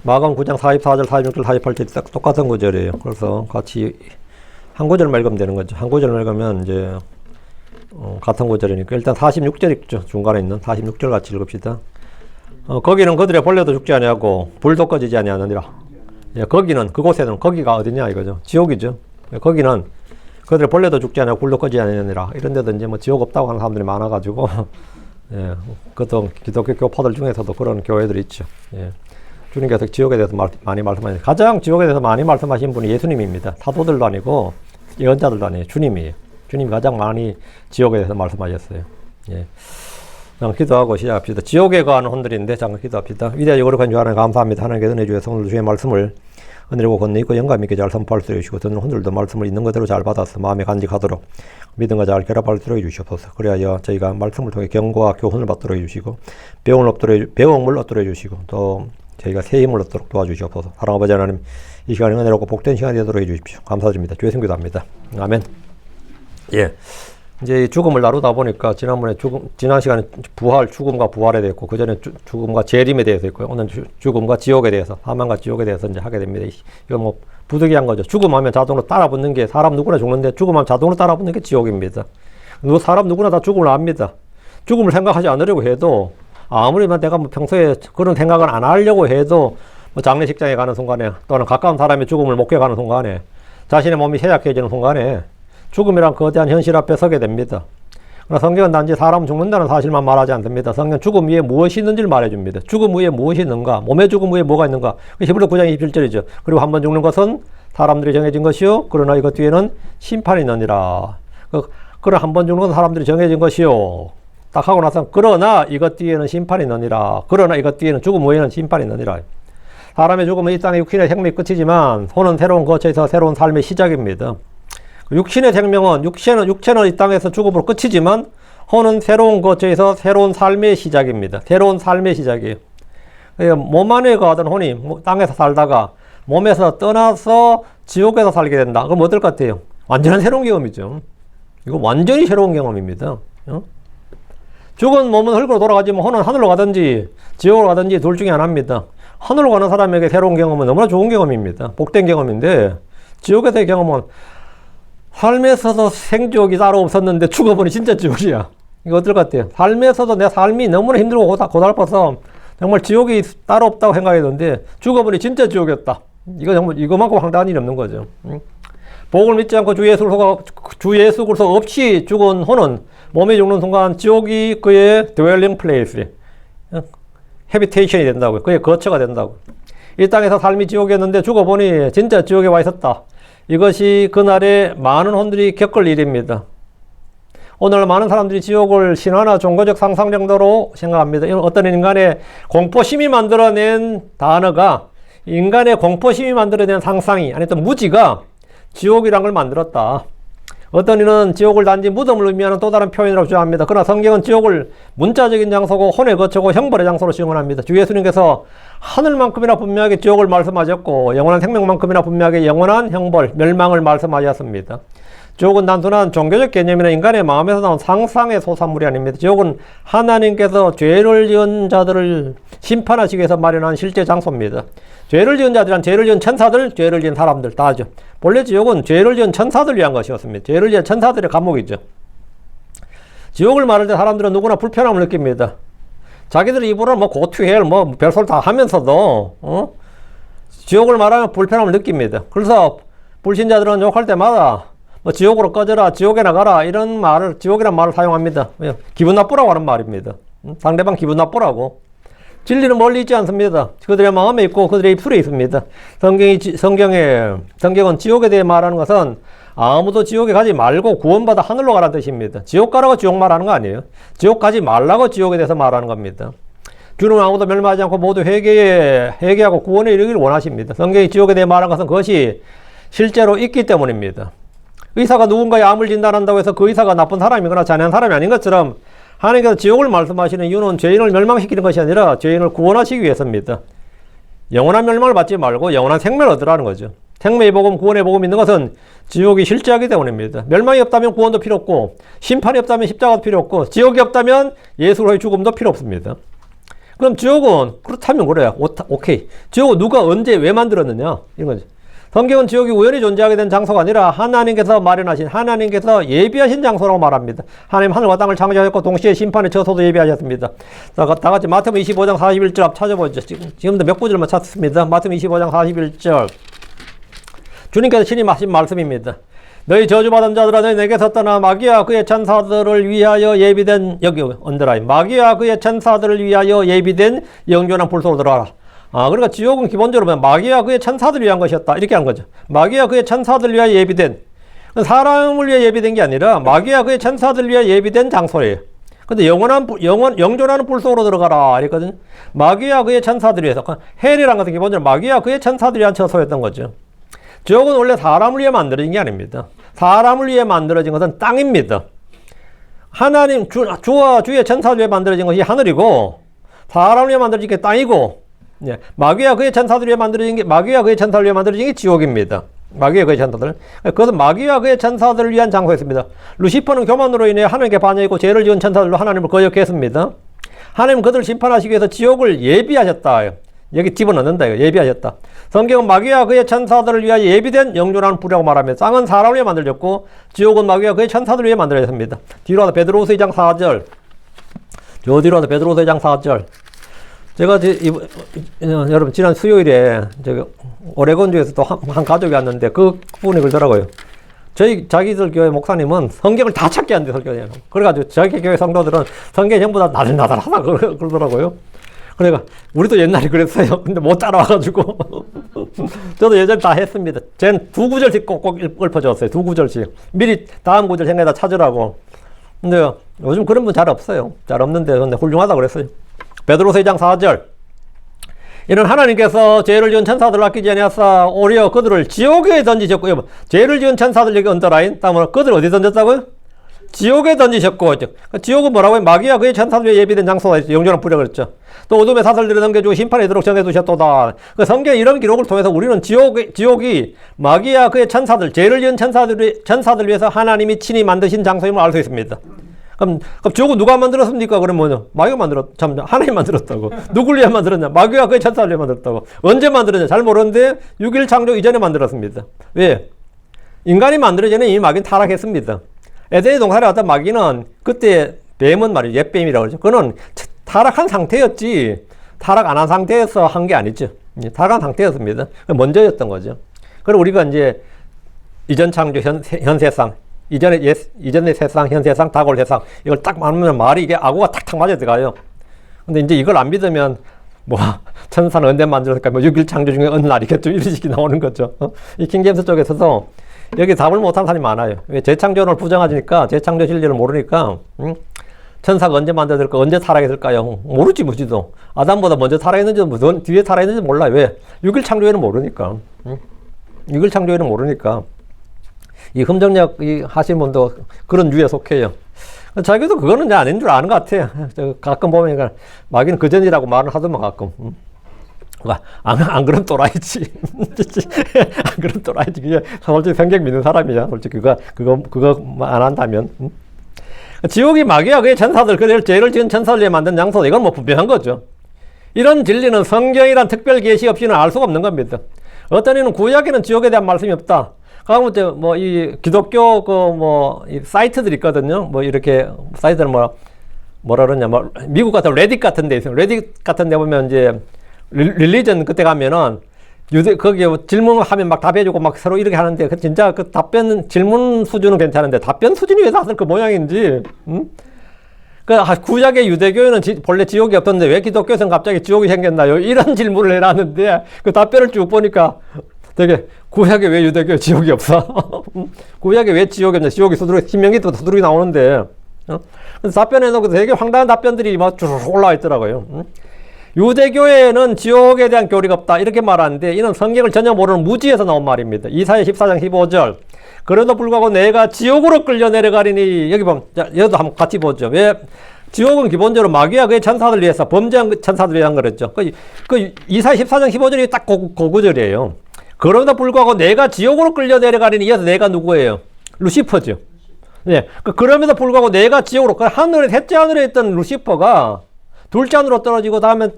마감 9장 44절, 46절, 48절 딱 똑같은 구절이에요. 그래서 같이 한 구절만 읽으면 되는 거죠. 한 구절만 읽으면 이제 같은 구절이니까 일단 46절 읽죠. 중간에 있는 46절 같이 읽읍시다. 거기는 그들의 벌레도 죽지 아니하고 불도 꺼지지 아니하느니라. 예, 거기는 그곳에는 거기가 어디냐 이거죠. 지옥이죠. 예, 거기는 그들의 벌레도 죽지 아니하고 불도 꺼지지 아니하느니라. 이런 데도 이제 뭐 지옥 없다고 하는 사람들이 많아가지고 예, 그것도 기독교 교파들 중에서도 그런 교회들이 있죠. 예. 주님께서 지옥에 대해서 많이 말씀하시는 가장 지옥에 대해서 많이 말씀하신 분이 예수님입니다. 사도들도 아니고 예언자들도 아니에요. 주님이에요. 주님이 가장 많이 지옥에 대해서 말씀하셨어요. 예. 잠깐 기도하고 시작합시다. 지옥에 거하는 혼들인데 잠깐 기도합시다. 위대하고 거룩한 주 하나님 감사합니다. 하나님께 은혜 주셔서 오늘 주의 말씀을 은혜로 건너 있고 영감 있게 잘 선포할 수 해주시고 듣는 혼들도 말씀을 있는 그대로 잘 받아서 마음에 간직하도록 믿음과 잘 결합할 수 있게 해주시옵소서. 그래야 저희가 말씀을 통해 경고와 교훈을 받도록 해주시고 배움을 얻도록 해주시고 또 저희가 새 힘을 얻도록 도와주시옵소서. 사랑 아버지 하나님, 이 시간이 은혜롭고 복된 시간이 되도록 해주십시오. 감사드립니다. 주의 성기도 합니다. 아멘. 예. 이제 죽음을 다루다 보니까 지난번에 지난 시간에 죽음과 부활에 대해서, 그 전에 죽음과 재림에 대해서 있고요. 오늘 죽음과 지옥에 대해서, 사망과 지옥에 대해서 이제 하게 됩니다. 이거 뭐 부득이한 거죠. 죽음하면 자동으로 따라붙는 게, 사람 누구나 죽는데 죽음하면 자동으로 따라붙는 게 지옥입니다. 사람 누구나 다 죽음을 압니다. 죽음을 생각하지 않으려고 해도, 아무리 내가 뭐 평소에 그런 생각을 안 하려고 해도, 뭐 장례식장에 가는 순간에, 또는 가까운 사람의 죽음을 목격하는 순간에, 자신의 몸이 쇠약해지는 순간에, 죽음이란 거대한 현실 앞에 서게 됩니다. 그러나 성경은 단지 사람은 죽는다는 사실만 말하지 않습니다. 성경은 죽음 위에 무엇이 있는지를 말해줍니다. 죽음 위에 무엇이 있는가? 몸의 죽음 위에 뭐가 있는가? 히브리서 9장 21절이죠. 그리고 한 번 죽는 것은 사람들이 정해진 것이요. 그러나 이것 뒤에는 심판이 있느니라. 그러나 한 번 죽는 것은 사람들이 정해진 것이요. 딱 하고 나서 그러나 이것 뒤에는 심판이 있느니라. 그러나 이것 뒤에는 죽음 외에는 심판이 있느니라. 사람의 죽음은 이 땅의 육신의 생명이 끝이지만 혼은 새로운 거처에서 새로운 삶의 시작입니다. 육신의 생명은 육체는 이 땅에서 죽음으로 끝이지만 혼은 새로운 거처에서 새로운 삶의 시작입니다. 새로운 삶의 시작이에요. 몸 안에 거하던 혼이 땅에서 살다가 몸에서 떠나서 지옥에서 살게 된다. 그럼 어떨 것 같아요? 완전한 새로운 경험이죠. 이거 완전히 새로운 경험입니다. 죽은 몸은 흙으로 돌아가지만 혼은 하늘로 가든지 지옥으로 가든지 둘 중에 하나입니다. 하늘로 가는 사람에게 새로운 경험은 너무나 좋은 경험입니다. 복된 경험인데 지옥에서의 경험은 삶에서도 생지옥이 따로 없었는데 죽어보니 진짜 지옥이야. 이거 어떨 것 같아요? 삶에서도 내 삶이 너무나 힘들고 고달파서 정말 지옥이 따로 없다고 생각했는데 죽어보니 진짜 지옥이었다. 이거 정말 이거만큼 황당한 일이 없는 거죠. 복을 믿지 않고 주 예수 그리스도 없이 죽은 혼은 몸이 죽는 순간 지옥이 그의 dwelling place, habitation이 된다고요. 그의 거처가 된다고. 이 땅에서 삶이 지옥이었는데 죽어보니 진짜 지옥에 와 있었다. 이것이 그날에 많은 혼들이 겪을 일입니다. 오늘 많은 사람들이 지옥을 신화나 종교적 상상 정도로 생각합니다. 어떤 인간의 공포심이 만들어낸 단어가, 인간의 공포심이 만들어낸 상상이, 아니 또 무지가 지옥이란 걸 만들었다. 어떤 이는 지옥을 단지 무덤을 의미하는 또 다른 표현이라고 주장합니다. 그러나 성경은 지옥을 문자적인 장소고 혼의 거처고 형벌의 장소로 증언합니다. 주 예수님께서 하늘만큼이나 분명하게 지옥을 말씀하셨고 영원한 생명만큼이나 분명하게 영원한 형벌, 멸망을 말씀하셨습니다. 지옥은 단순한 종교적 개념이나 인간의 마음에서 나온 상상의 소산물이 아닙니다. 지옥은 하나님께서 죄를 지은 자들을 심판하시기 위해서 마련한 실제 장소입니다. 죄를 지은 자들은 죄를 지은 천사들, 죄를 지은 사람들 다 하죠. 본래 지옥은 죄를 지은 천사들 위한 것이었습니다. 죄를 지은 천사들의 감옥이죠. 지옥을 말할 때 사람들은 누구나 불편함을 느낍니다. 자기들 입으로 뭐 고투헬 뭐 별소리 다 하면서도 지옥을 말하면 불편함을 느낍니다. 그래서 불신자들은 욕할 때마다 뭐 지옥으로 꺼져라, 지옥에 나가라 이런 말을, 지옥이라는 말을 사용합니다. 기분 나쁘라고 하는 말입니다. 상대방 기분 나쁘라고. 진리는 멀리 있지 않습니다. 그들의 마음에 있고 그들의 입술에 있습니다. 성경은 지옥에 대해 말하는 것은 아무도 지옥에 가지 말고 구원받아 하늘로 가라는 뜻입니다. 지옥 가라고 지옥 말하는 거 아니에요. 지옥 가지 말라고 지옥에 대해서 말하는 겁니다. 주는 아무도 멸망하지 않고 모두 회개하고 구원에 이르기를 원하십니다. 성경이 지옥에 대해 말하는 것은 그것이 실제로 있기 때문입니다. 의사가 누군가의 암을 진단한다고 해서 그 의사가 나쁜 사람이거나 잔인한 사람이 아닌 것처럼 하나님께서 지옥을 말씀하시는 이유는 죄인을 멸망시키는 것이 아니라 죄인을 구원하시기 위해서입니다. 영원한 멸망을 받지 말고 영원한 생명을 얻으라는 거죠. 생명의 복음, 구원의 복음이 있는 것은 지옥이 실제하기 때문입니다. 멸망이 없다면 구원도 필요 없고 심판이 없다면 십자가도 필요 없고 지옥이 없다면 예수로의 죽음도 필요 없습니다. 그럼 지옥은 그렇다면 그래요. 오케이. 지옥은 누가 언제 왜 만들었느냐 이런 거지. 성경은 지옥이 우연히 존재하게 된 장소가 아니라 하나님께서 마련하신 하나님께서 예비하신 장소라고 말합니다. 하나님 하늘과 땅을 창조하셨고 동시에 심판의 처소도 예비하셨습니다. 자, 다 같이 마태복음 25장 41절 앞 찾아보죠. 지금도 몇 구절만 찾습니다. 마태복음 25장 41절. 주님께서 친히 하신 말씀입니다. 너희 저주받은 자들아 너희 내게서 떠나 마귀와 그의 천사들을 위하여 예비된 여기 언더라인 마귀와 그의 천사들을 위하여 예비된 영존한 불속으로 들어가라. 그러니까 지옥은 기본적으로 마귀와 그의 천사들을 위한 것이었다 이렇게 하는 거죠. 마귀와 그의 천사들을 위하여 예비된 사람을 위해 예비된 게 아니라 마귀와 그의 천사들을 위해 예비된 장소예요. 근데 영존하는 불속으로 들어가라 이랬거든요. 마귀와 그의 천사들을 위해서 헬이란 것은 기본적으로 마귀와 그의 천사들을 위한 처소였던 거죠. 지옥은 원래 사람을 위해 만들어진 게 아닙니다. 사람을 위해 만들어진 것은 땅입니다. 하나님 주와 주의 천사를 위해 만들어진 것이 하늘이고 사람을 위해 만들어진 게 땅이고 마귀와 그의 천사들 위해 만들어진 게 마귀와 그의 천사를 위해 만들어진 게 지옥입니다. 마귀와 그의 천사들. 그것은 마귀와 그의 천사들을 위한 장소였습니다. 루시퍼는 교만으로 인해 하나님께 반역했고 죄를 지은 천사들로 하나님을 거역했습니다. 하나님은 그들을 심판하시기 위해서 지옥을 예비하셨다. 여기 집어넣는다. 이거 예비하셨다. 성경은 마귀와 그의 천사들을 위하여 예비된 영존하는 불이라고 말하며 땅은 사람을 위해 만들어졌고 지옥은 마귀와 그의 천사들을 위해 만들어졌습니다. 뒤로 와서 베드로후서 2장 4절. 저 뒤로 와서 베드로후서 2장 4절. 제가 여러분 지난 수요일에 오레곤주에서 또 한 가족이 왔는데 그 분이 그러더라고요. 자기들 교회 목사님은 성경을 다 찾게 한대 설교해요. 그래가지고 자기 교회 성도들은 성경이 전부 다 나들나들하다 그러더라고요. 그러니까 우리도 옛날에 그랬어요. 근데 못 따라와가지고 저도 예전에 다 했습니다. 쟤는 2구절씩 꼭 읊어줬어요. 2구절씩 미리 다음 구절 생각해다 찾으라고. 근데 요즘 그런 분 잘 없어요. 잘 없는데 근데 훌륭하다고 그랬어요. 베드로서 2장 4절. 이는 하나님께서 죄를 지은 천사들을 아끼지 아니하사 오히려 그들을 지옥에 던지셨고, 죄를 지은 천사들 여기 언더라인 다음으로 그들을 어디 던졌다고요? 지옥에 던지셨고. 지옥은 뭐라고 해요? 마귀와 그의 천사들에 예비된 장소가 있죠. 영존한 불이라고 그랬죠. 또 어둠의 사슬들을 넘겨주고 심판에 이르도록 정해두셨도다. 성경 이런 기록을 통해서 우리는 지옥이 마귀와 그의 천사들, 죄를 지은 천사들 위해서 하나님이 친히 만드신 장소임을 알 수 있습니다. 그럼 지옥은 누가 만들었습니까? 그러면 마귀가 하나님 만들었다고. 누굴 위해 만들었냐? 마귀와 그의 천사를 위해 만들었다고. 언제 만들었냐? 잘 모르는데 6일 창조 이전에 만들었습니다. 왜? 인간이 만들어지기 전에 이미 마귀는 타락했습니다. 에덴의 동산에 왔던 마귀는 그때 뱀은 말이죠. 옛뱀이라고 그러죠. 그거는 타락한 상태였지 타락 안 한 상태에서 한 게 아니죠. 타락한 상태였습니다. 먼저였던 거죠. 그리고 우리가 이제 이전 창조 현 세상 이전의 세상, 현 세상, 다가올 세상 이걸 딱 말하면 말이 이게 아구가 탁탁 맞아 들어가요. 근데 이제 이걸 안 믿으면 천사는 언제 만들었을까? 6일 창조 중에 어느 날이겠죠? 이런 식이 나오는 거죠. 이 킹제임스 쪽에서도 여기 답을 못한 사람이 많아요. 왜 재창조를 부정하니까 재창조 진리를 모르니까 천사가 언제 만들었을까? 언제 타락했을까요? 모르지 무지도. 아담보다 먼저 타락했는지 뒤에 타락했는지 몰라요. 왜? 6일 창조에는 모르니까. 6일 창조에는 모르니까. 이 흠정력 하신 분도 그런 유에 속해요. 자기도 그거는 아닌 줄 아는 것 같아요. 가끔 보면 마귀는 그전이라고 말을 하더만 가끔. 안 그럼 또라이지. 안 그럼 또라이지. 그게 솔직히 성경 믿는 사람이야. 솔직히 그거 안 한다면. 지옥이 마귀와 그의 천사들, 그들 죄를 지은 천사를 위해 만든 장소다. 이건 분명한 거죠. 이런 진리는 성경이란 특별 계시 없이는 알 수가 없는 겁니다. 어떤 이는 구약에는 지옥에 대한 말씀이 없다. 가끔 이 기독교 이 사이트들 있거든요. 이렇게 사이트는 뭐라 그러냐, 미국 같은 레딧 같은 데 있어요. 레딧 같은 데 보면 이제 릴리전 그때 가면은 거기에 질문하면 막 답해주고 막 서로 이렇게 하는데 진짜 그 질문 수준은 괜찮은데 답변 수준이 왜 다들 그 모양인지, 구약의 유대교회는 본래 지옥이 없던데 왜 기독교에서는 갑자기 지옥이 생겼나요? 이런 질문을 해놨는데 그 답변을 쭉 보니까 되게 구약에 왜 유대교회 지옥이 없어? 구약에 왜 지옥이 없냐? 지옥이 신명기도 두드러기 나오는데, 그래서 답변해놓고 되게 황당한 답변들이 막 쭉 올라와 있더라고요. 유대교회는 지옥에 대한 교리가 없다 이렇게 말하는데 이는 성경을 전혀 모르는 무지에서 나온 말입니다. 이사야 14장 15절. 그래도 불구하고 내가 지옥으로 끌려 내려가리니. 여기 보면 여기도 한번 같이 보죠. 왜? 지옥은 기본적으로 마귀와 그의 천사들 위해서 범죄한 천사들 위한 거랬죠. 그 이사야 14장 15절이 딱 그 구절이에요. 그럼에도 불구하고 내가 지옥으로 끌려 내려가리니. 이어서 내가 누구예요? 루시퍼죠. 네. 그럼에도 불구하고 내가 지옥으로, 하늘에, 셋째 하늘에 있던 루시퍼가 둘째 떨어지고 다음에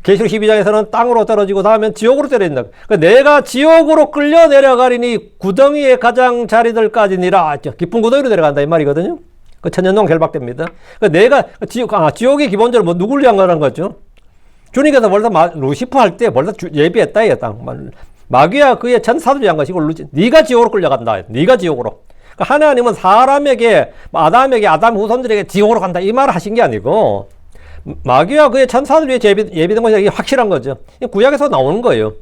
계시록 12장에서는 땅으로 떨어지고 다음엔 지옥으로 떨어진다. 그러니까 내가 지옥으로 끌려 내려가리니 구덩이에 가장 자리들까지니라. 깊은 구덩이로 내려간다 이 말이거든요. 그 천년동 결박됩니다. 그러니까 내가 지옥이 기본적으로 뭐 누굴 위한 거라는 거죠. 주님께서 벌써 루시퍼 할 때 벌써 예비했다 이랬다. 마귀와 그의 천사들 위한 것이고 네가 지옥으로 끌려간다. 네가 지옥으로. 그러니까 하나님은 사람에게 아담에게 아담 후손들에게 지옥으로 간다 이 말을 하신 게 아니고 마귀와 그의 천사들 위해 예비된 것이 확실한 거죠. 구약에서 나오는 거예요.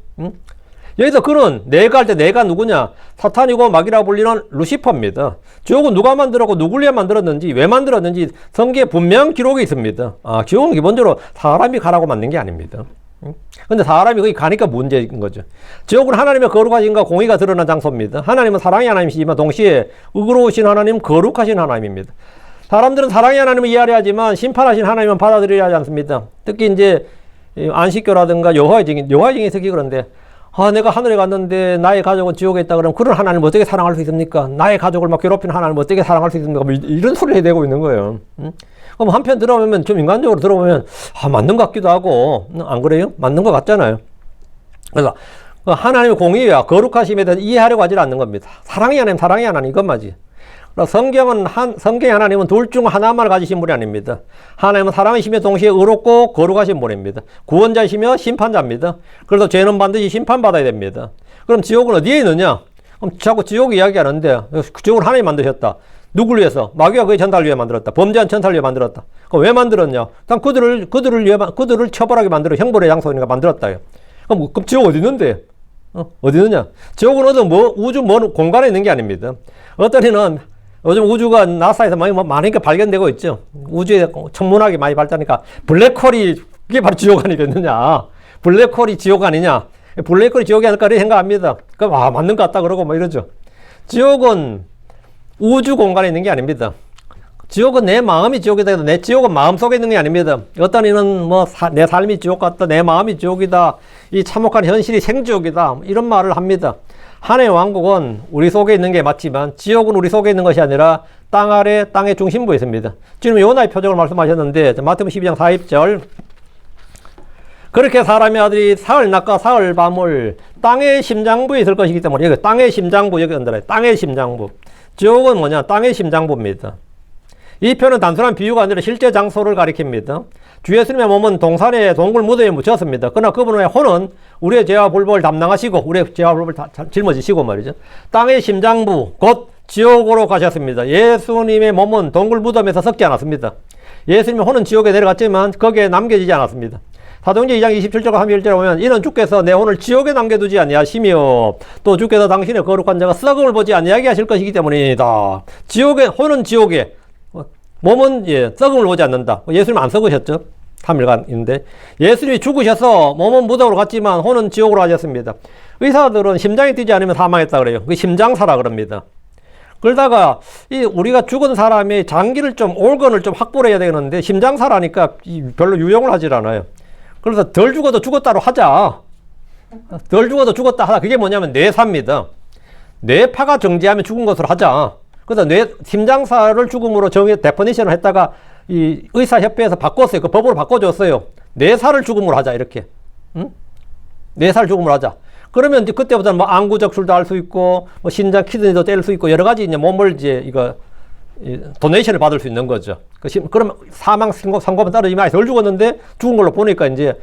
여기서 그는 내가 할 때 내가 누구냐? 사탄이고 마귀라고 불리는 루시퍼입니다. 지옥은 누가 만들었고 누굴 위해 만들었는지 왜 만들었는지 성경에 분명 기록이 있습니다. 지옥은 기본적으로 사람이 가라고 만든 게 아닙니다. 근데 사람이 거기 가니까 문제인 거죠. 지옥은 하나님의 거룩하신과 공의가 드러난 장소입니다. 하나님은 사랑의 하나님이시지만 동시에 의로우신 하나님, 거룩하신 하나님입니다. 사람들은 사랑의 하나님을 이해하려 하지만 심판하신 하나님은 받아들이려 하지 않습니다. 특히 이제 안식교라든가 여호와의 증인 특히 그런데 내가 하늘에 갔는데 나의 가족은 지옥에 있다 그러면 그런 하나님을 어떻게 사랑할 수 있습니까? 나의 가족을 막 괴롭히는 하나님을 어떻게 사랑할 수 있습니까? 뭐 이런 소리를 해대고 있는 거예요. 그럼 한편 들어보면 좀 인간적으로 들어보면 맞는 것 같기도 하고 안 그래요? 맞는 것 같잖아요. 그래서 하나님의 공의와 거룩하심에 대해서 이해하려고 하지 않는 겁니다. 사랑의 하나님 이것만지. 성경의 하나님은 둘 중 하나만 가지신 분이 아닙니다. 하나님은 사랑이시며 동시에 의롭고 거룩하신 분입니다. 구원자이시며 심판자입니다. 그래서 죄는 반드시 심판받아야 됩니다. 그럼 지옥은 어디에 있느냐? 그럼 자꾸 지옥 이야기하는데 지옥을 하나님 만드셨다. 누굴 위해서? 마귀와 그의 천사를 위해 만들었다. 범죄한 천사를 위해 만들었다. 그럼 왜 만들었냐? 일단 그들을 처벌하게 만들어 형벌의 장소니까 만들었다요. 그럼 지옥 어디 있는데? 어디 있느냐? 지옥은 우주 공간에 있는 게 아닙니다. 어떤 이는 요즘 우주가 나사에서 많으니까 발견되고 있죠. 우주에 천문학이 많이 발달하니까 블랙홀이 그게 바로 지옥 아니겠느냐. 블랙홀이 지옥 아니냐. 블랙홀이 지옥이 아닐까 이렇게 생각합니다. 그럼 맞는 것 같다 그러고 이러죠. 지옥은 우주 공간에 있는 게 아닙니다. 지옥은 내 마음이 지옥이다. 내 지옥은 마음속에 있는 게 아닙니다. 어떤 이는 내 삶이 지옥 같다. 내 마음이 지옥이다. 이 참혹한 현실이 생지옥이다. 이런 말을 합니다. 하나님의 왕국은 우리 속에 있는 게 맞지만 지옥은 우리 속에 있는 것이 아니라 땅 아래 땅의 중심부에 있습니다. 지금 요나의 표적을 말씀하셨는데 마태복음 12장 40절 그렇게 사람의 아들이 사흘 낮과 사흘 밤을 땅의 심장부에 있을 것이기 때문에 여기 땅의 심장부 여기 언더라인 땅의 심장부 지옥은 뭐냐? 땅의 심장부입니다. 이 표는 단순한 비유가 아니라 실제 장소를 가리킵니다. 주 예수님의 몸은 동산의 동굴 무덤에 묻혔습니다. 그러나 그분의 혼은 우리의 죄와 불법을 담당하시고 우리의 죄와 불법을 다 짊어지시고 말이죠. 땅의 심장부 곧 지옥으로 가셨습니다. 예수님의 몸은 동굴 무덤에서 썩지 않았습니다. 예수님의 혼은 지옥에 내려갔지만 거기에 남겨지지 않았습니다. 사도행전 2장 27절과 31절에 보면 이는 주께서 내 혼을 지옥에 남겨두지 아니하시며 또 주께서 당신의 거룩한 자가 썩음을 보지 아니하게 하실 것이기 때문이다. 혼은 지옥에 몸은 썩음을 보지 않는다. 예수님 안 썩으셨죠? 3일간인데 예수님이 죽으셔서 몸은 무덤으로 갔지만 혼은 지옥으로 가셨습니다. 의사들은 심장이 뛰지 않으면 사망했다 그래요. 그 심장사라 그럽니다. 그러다가 우리가 죽은 사람의 장기를 올건을 확보를 해야 되는데 심장사라니까 별로 유용을 하질 않아요. 그래서 덜 죽어도 죽었다로 하자. 덜 죽어도 죽었다 하다. 그게 뭐냐면 뇌사입니다. 뇌파가 정지하면 죽은 것으로 하자. 그래서 심장사를 죽음으로 데퍼니션을 했다가 이 의사협회에서 바꿨어요. 그 법으로 바꿔줬어요. 뇌사를 죽음으로 하자 이렇게. 뇌사를 죽음으로 하자. 그러면 이제 그때부터는 안구적술도 할 수 있고 신장 키드니도 뗄 수 있고 여러 가지 이제 몸을 도네이션을 받을 수 있는 거죠. 그러면 사망 선고만 따르지만 덜 죽었는데 죽은 걸로 보니까 이제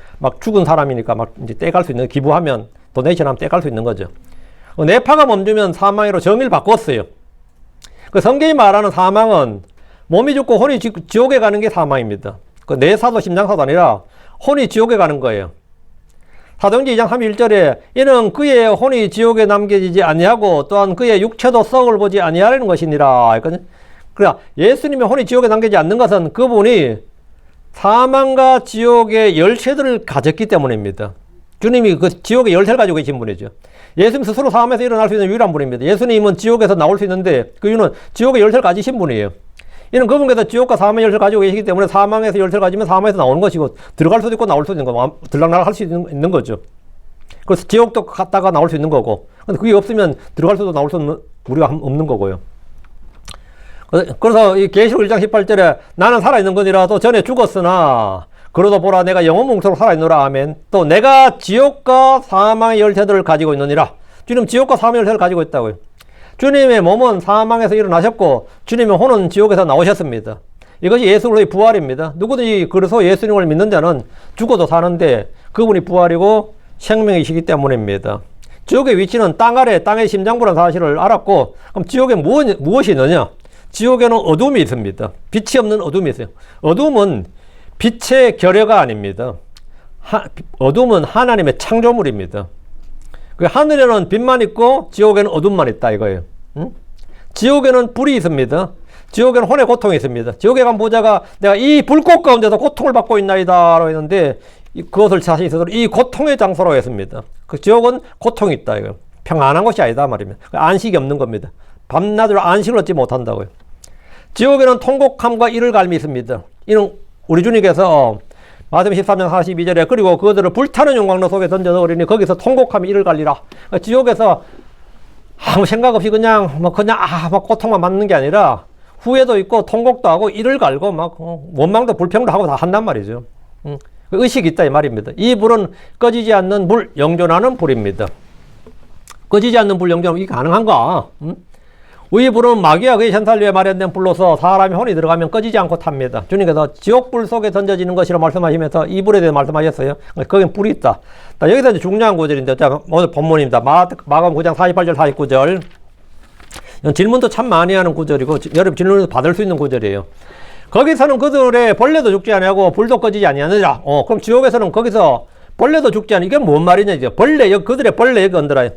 죽은 사람이니까 이제 떼갈 수 있는 기부하면 도네이션하면 떼갈 수 있는 거죠. 뇌파가 멈추면 사망으로 정의를 바꿨어요. 그 성경이 말하는 사망은 몸이 죽고 혼이 지옥에 가는 게 사망입니다. 그 뇌사도 심장사도 아니라 혼이 지옥에 가는 거예요. 사도행전 2장 31절에 이는 그의 혼이 지옥에 남겨지지 아니하고 또한 그의 육체도 썩을 보지 아니하려는 것이니라. 그러니까 예수님의 혼이 지옥에 남겨지지 않는 것은 그분이 사망과 지옥의 열쇠들을 가졌기 때문입니다. 주님이 그 지옥의 열쇠를 가지고 계신 분이죠. 예수님 스스로 사망에서 일어날 수 있는 유일한 분입니다. 예수님은 지옥에서 나올 수 있는데 그 이유는 지옥의 열쇠를 가지신 분이에요. 이는 그분께서 지옥과 사망의 열쇠를 가지고 계시기 때문에 사망에서 열쇠를 가지면 사망에서 나오는 것이고 들어갈 수도 있고 나올 수도 있는 거, 들락날락 할 수 있는 거죠. 그래서 지옥도 갔다가 나올 수 있는 거고, 근데 그게 없으면 들어갈 수도 나올 수는 우리가 없는 거고요. 그래서 이 계시록 1장 18절에 나는 살아있는 거니라도 전에 죽었으나 그러다 보라 내가 영원 뭉토록 살아있노라. 아멘. 또 내가 지옥과 사망의 열쇠들을 가지고 있느니라. 주님 지옥과 사망의 열쇠를 가지고 있다고요. 주님의 몸은 사망에서 일어나셨고 주님의 혼은 지옥에서 나오셨습니다. 이것이 예수 그리스도의 부활입니다. 누구든지 그래서 예수님을 믿는 자는 죽어도 사는데 그분이 부활이고 생명이시기 때문입니다. 지옥의 위치는 땅 아래 땅의 심장부라는 사실을 알았고, 그럼 지옥에 무엇이 있느냐? 지옥에는 어둠이 있습니다. 빛이 없는 어둠이 있어요. 어둠은 빛의 결여가 아닙니다. 어둠은 하나님의 창조물입니다. 그 하늘에는 빛만 있고 지옥에는 어둠만 있다 이거예요. 응? 지옥에는 불이 있습니다. 지옥에는 혼의 고통이 있습니다. 지옥에 간 보자가 내가 이 불꽃 가운데서 고통을 받고 있나이다 라고 했는데 그것을 자신이 스스로 이 고통의 장소로 했습니다. 그 지옥은 고통이 있다 이거예요. 평안한 것이 아니다 말입니다. 안식이 없는 겁니다. 밤낮으로 안식을 얻지 못한다고요. 지옥에는 통곡함과 이를 갈미 있습니다. 이는 우리 주님께서 마태복음 13장 42절에 그리고 그들을 불타는 용광로 속에 던져 넣으리니 거기서 통곡함이 이를 갈리라. 지옥에서 아무 생각 없이 그냥 막 고통만 받는 게 아니라 후회도 있고 통곡도 하고 이를 갈고 막 원망도 불평도 하고 다 한단 말이죠. 의식이 있다 이 말입니다. 이 불은 꺼지지 않는 불, 영존하는 불입니다. 꺼지지 않는 불, 영존하면 이게 가능한가? 이 불은 마귀와 그의 현살류에 마련된 불로서 사람의 혼이 들어가면 꺼지지 않고 탑니다. 주님께서 지옥불 속에 던져지는 것이라 말씀하시면서 이 불에 대해 말씀하셨어요. 거긴 불이 있다. 여기서 이제 중요한 구절인데, 오늘 본문입니다. 마가복음 9장 48절 49절. 질문도 참 많이 하는 구절이고 여러분 질문을 받을 수 있는 구절이에요. 거기서는 그들의 벌레도 죽지 아니하고 불도 꺼지지 아니하느니라. 그럼 지옥에서는 거기서 벌레도 죽지 아니 이게 뭔 말이냐 이제 그들의 벌레 여기 얹더라.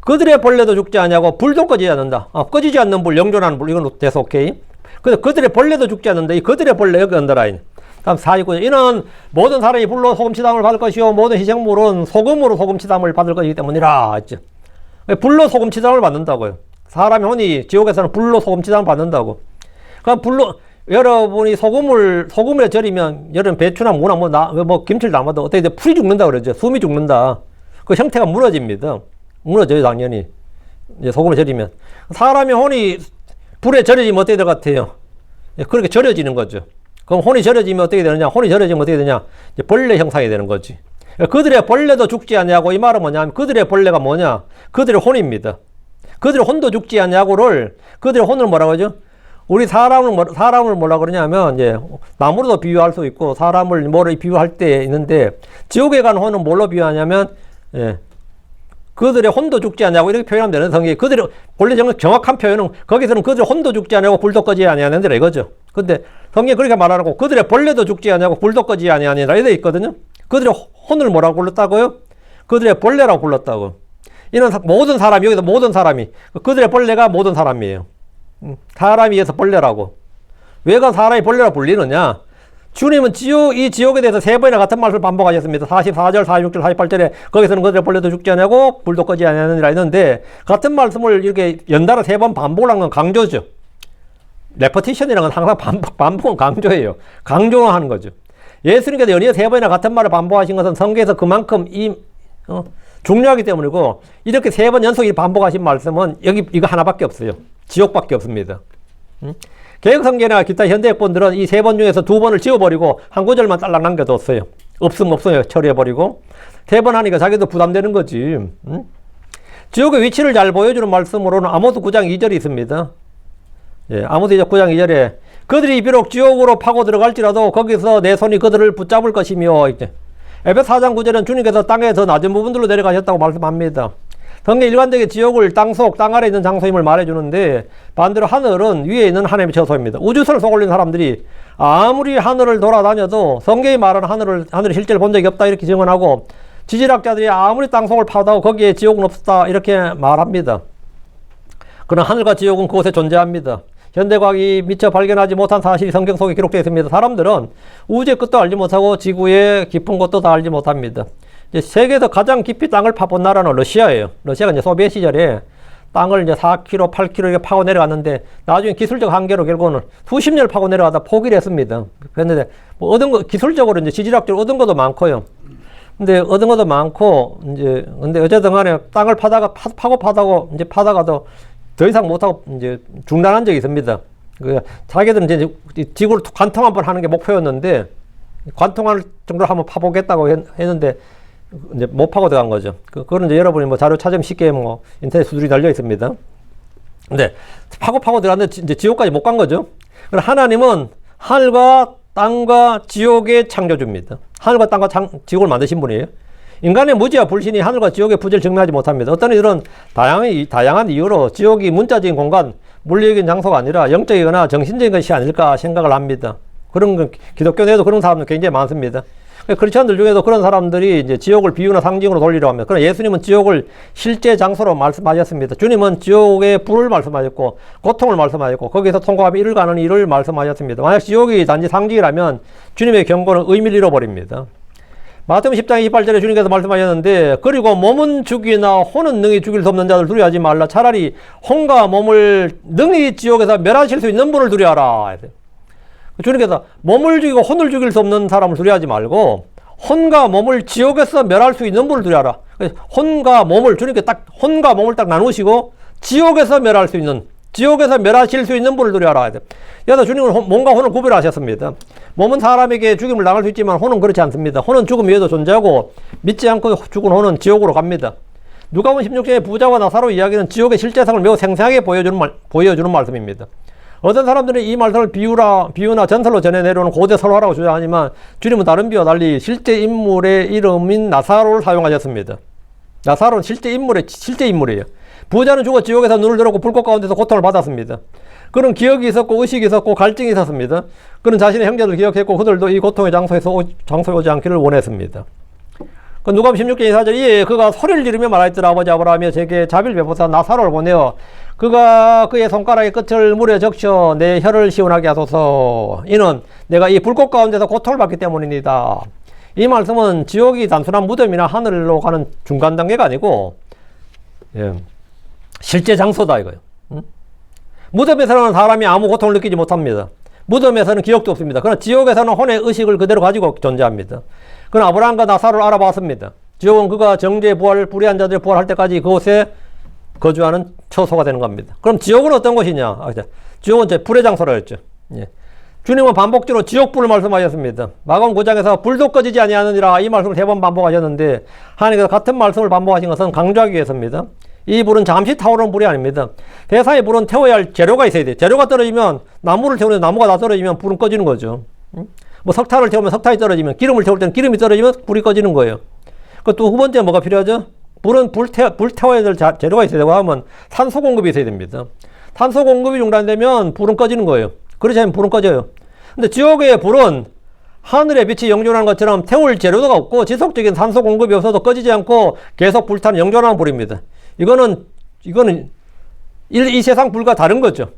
그들의 벌레도 죽지 아니하고 불도 꺼지지 않는다. 꺼지지 않는 불, 영존하는 불 이건 돼서 오케이. 그래서 그들의 벌레도 죽지 않는다. 이 그들의 벌레 여기 얹더라. 다음 49절. 이는 모든 사람이 불로 소금치담을 받을 것이요 모든 희생물은 소금으로 소금치담을 받을 것이기 때문이라. 했죠. 불로 소금치담을 받는다고요. 사람의 혼이 지옥에서는 불로 소금치담을 받는다고. 그럼 불로 여러분이 소금에 절이면 여러분 배추나 무나 뭐 김치를 담아도 어떻게 풀이 죽는다 그러죠. 숨이 죽는다. 그 형태가 무너집니다. 무너져요 당연히. 이제 소금에 절이면 사람의 혼이 불에 절여지면 어떻게 될 것 같아요? 그렇게 절여지는 거죠. 그럼 혼이 절여지면 어떻게 되느냐? 혼이 절여지면 어떻게 되냐? 이제 벌레 형상이 되는 거지. 그들의 벌레도 죽지 않냐고 이 말은 뭐냐면 그들의 벌레가 뭐냐? 그들의 혼입니다. 그들의 혼도 죽지 않냐고를 그들의 혼을 뭐라고 하죠? 우리 사람을 뭐라 그러냐면 이제 나무로도 비유할 수 있고 사람을 뭐로 비유할 때 있는데 지옥에 간 혼은 뭘로 비유하냐면 그들의 혼도 죽지 않냐고 이렇게 표현하면 되는 성경이 그들의 본래 정확한 표현은 거기서는 그들의 혼도 죽지 않냐고 불도 꺼지지 아니하느니라 이거죠. 근데 성경이 그렇게 말하고 그들의 벌레도 죽지 않냐고 불도 꺼지지 아니하느니라 이래 있거든요. 그들의 혼을 뭐라고 불렀다고요? 그들의 벌레라고 불렀다고. 이는 모든 사람이 여기서 모든 사람이 그들의 벌레가 모든 사람이에요. 사람이 위해서 벌레라고. 왜가 사람이 벌레라고 불리느냐? 주님은 이 지옥에 대해서 3번이나 같은 말씀을 반복하셨습니다. 44절, 46절, 48절에 거기서는 그들의 벌레도 죽지 않냐고 불도 꺼지지 않느니라 했는데 같은 말씀을 이렇게 연달아 3번 반복을 한 건 강조죠. 레퍼티션이라는 건 항상 반복은 강조예요. 강조를 하는 거죠. 예수님께서 연이어 3번이나 같은 말을 반복하신 것은 성경에서 그만큼 중요하기 때문이고 이렇게 3번 연속 반복하신 말씀은 이거 하나밖에 없어요. 지옥밖에 없습니다. 개혁성경이나 기타 현대역본들은 이 3번 중에서 2번을 지워버리고 한 구절만 딸랑 남겨뒀어요. 없으면 없어요. 처리해버리고. 3번 하니까 자기도 부담되는 거지. 지옥의 위치를 잘 보여주는 말씀으로는 아모스 9장 2절이 있습니다. 아모스 9장 2절에 그들이 비록 지옥으로 파고 들어갈지라도 거기서 내 손이 그들을 붙잡을 것이며 에베소 4장 9절은 주님께서 땅에 더 낮은 부분들로 내려가셨다고 말씀합니다. 성경 일관되게 지옥을 땅 아래 있는 장소임을 말해주는데 반대로 하늘은 위에 있는 하나님의 처소입니다. 우주선을 쏘올린 사람들이 아무리 하늘을 돌아다녀도 성경이 말하는 하늘을 실제로 본 적이 없다 이렇게 증언하고 지질학자들이 아무리 땅속을 파도 거기에 지옥은 없다 이렇게 말합니다. 그러나 하늘과 지옥은 그곳에 존재합니다. 현대과학이 미처 발견하지 못한 사실이 성경 속에 기록되어 있습니다. 사람들은 우주의 끝도 알지 못하고 지구의 깊은 곳도 다 알지 못합니다. 세계에서 가장 깊이 땅을 파본 나라는 러시아예요. 러시아가 이제 소비에트 시절에 땅을 이제 4km, 8km 이렇게 파고 내려갔는데 나중에 기술적 한계로 결국은 수십 년을 파고 내려가다 포기를 했습니다. 그런데 뭐 기술적으로 이제 지질학적으로 얻은 것도 많고요. 근데 얻은 것도 많고 근데 어쨌든 간에 땅을 파다가도 더 이상 못하고 이제 중단한 적이 있습니다. 자기들은 이제 지구를 관통 한번 하는 게 목표였는데 관통할 정도로 한번 파보겠다고 했는데 이제 못 파고 들어간 거죠. 그거는 이제 여러분이 뭐 자료 찾으면 쉽게 뭐 인터넷 수들이 달려 있습니다. 근데 파고 들어갔는데 이제 지옥까지 못 간 거죠. 그럼 하나님은 하늘과 땅과 지옥의 창조주입니다. 하늘과 땅과 지옥을 만드신 분이에요. 인간의 무지와 불신이 하늘과 지옥의 부재를 증명하지 못합니다. 어떤 이들은 다양한 이유로 지옥이 문자적인 공간, 물리적인 장소가 아니라 영적이거나 정신적인 것이 아닐까 생각을 합니다. 그런 건 기독교 내에도 그런 사람들 굉장히 많습니다. 크리스천들 중에도 그런 사람들이 이제 지옥을 비유나 상징으로 돌리려고 합니다. 그러나 예수님은 지옥을 실제 장소로 말씀하셨습니다. 주님은 지옥의 불을 말씀하셨고 고통을 말씀하셨고 거기서 통과하며 이를 가는 일을 말씀하셨습니다. 만약 지옥이 단지 상징이라면 주님의 경고는 의미를 잃어버립니다. 마태복음 10장 28절에 주님께서 말씀하셨는데 그리고 몸은 죽이나 혼은 능히 죽일 수 없는 자들 두려워하지 말라. 차라리 혼과 몸을 능히 지옥에서 멸하실 수 있는 분을 두려워하라. 주님께서 몸을 죽이고 혼을 죽일 수 없는 사람을 두려워하지 말고 혼과 몸을 지옥에서 멸할 수 있는 분을 두려워하라. 혼과 몸을 주님께 혼과 몸을 딱 나누시고 지옥에서 멸할 수 있는, 지옥에서 멸하실 수 있는 분을 두려워하라. 여기서 주님은 몸과 혼을 구별하셨습니다. 몸은 사람에게 죽임을 당할 수 있지만 혼은 그렇지 않습니다. 혼은 죽음 위에도 존재하고 믿지 않고 죽은 혼은 지옥으로 갑니다. 누가복음 16장의 부자와 나사로 이야기는 지옥의 실제성을 매우 생생하게 보여주는 말씀입니다. 어떤 사람들은 이 말씀을 비유나 전설로 전해 내려오는 고대 설화라고 주장하지만 주님은 다른 비유와 달리 실제 인물의 이름인 나사로를 사용하셨습니다. 나사로는 실제 인물이에요. 부자는 죽어 지옥에서 눈을 들었고 불꽃 가운데서 고통을 받았습니다. 그는 기억이 있었고 의식이 있었고 갈증이 있었습니다. 그는 자신의 형제를 기억했고 그들도 이 고통의 장소에 오지 않기를 원했습니다. 누가복음 16장 24절 이에 그가 소리를 지르며 말하였더라. 아버지 아브라함이여 제게 자비를 베푸사 나사로를 보내어 그가 그의 손가락의 끝을 물에 적셔 내 혀를 시원하게 하소서. 이는 내가 이 불꽃 가운데서 고통을 받기 때문입니다. 이 말씀은 지옥이 단순한 무덤이나 하늘로 가는 중간 단계가 아니고 실제 장소다 이거예요. 무덤에서는 사람이 아무 고통을 느끼지 못합니다. 무덤에서는 기억도 없습니다. 그러나 지옥에서는 혼의 의식을 그대로 가지고 존재합니다. 그는 아브라함과 나사로를 알아봤습니다. 지옥은 그가 정죄 부활, 불의한 자들이 부활할 때까지 그곳에 거주하는 처소가 되는 겁니다. 그럼 지옥은 어떤 곳이냐? 지옥은 불의 장소라 했죠. 주님은 반복적으로 지옥불을 말씀하셨습니다. 마가복음 9장에서 불도 꺼지지 아니하느니라 이 말씀을 3번 반복하셨는데 하나님께서 같은 말씀을 반복하신 것은 강조하기 위해서입니다. 이 불은 잠시 타오르는 불이 아닙니다. 세상의 불은 태워야 할 재료가 있어야 돼요. 재료가 떨어지면 나무를 태우는데 나무가 다 떨어지면 불은 꺼지는 거죠. 뭐 석탄을 태우면 석탄이 떨어지면 기름을 태울 때는 기름이 떨어지면 불이 꺼지는 거예요. 그 또 두 번째 뭐가 필요하죠? 불은 불 태워야 될 재료가 있어야 되고 하면 산소 공급이 있어야 됩니다. 산소 공급이 중단되면 불은 꺼지는 거예요. 그렇지 않으면 불은 꺼져요. 근데 지옥의 불은 하늘의 빛이 영존하는 것처럼 태울 재료가 없고 지속적인 산소 공급이 없어도 꺼지지 않고 계속 불타는 영존하는 불입니다. 이거는 이 세상 불과 다른 거죠.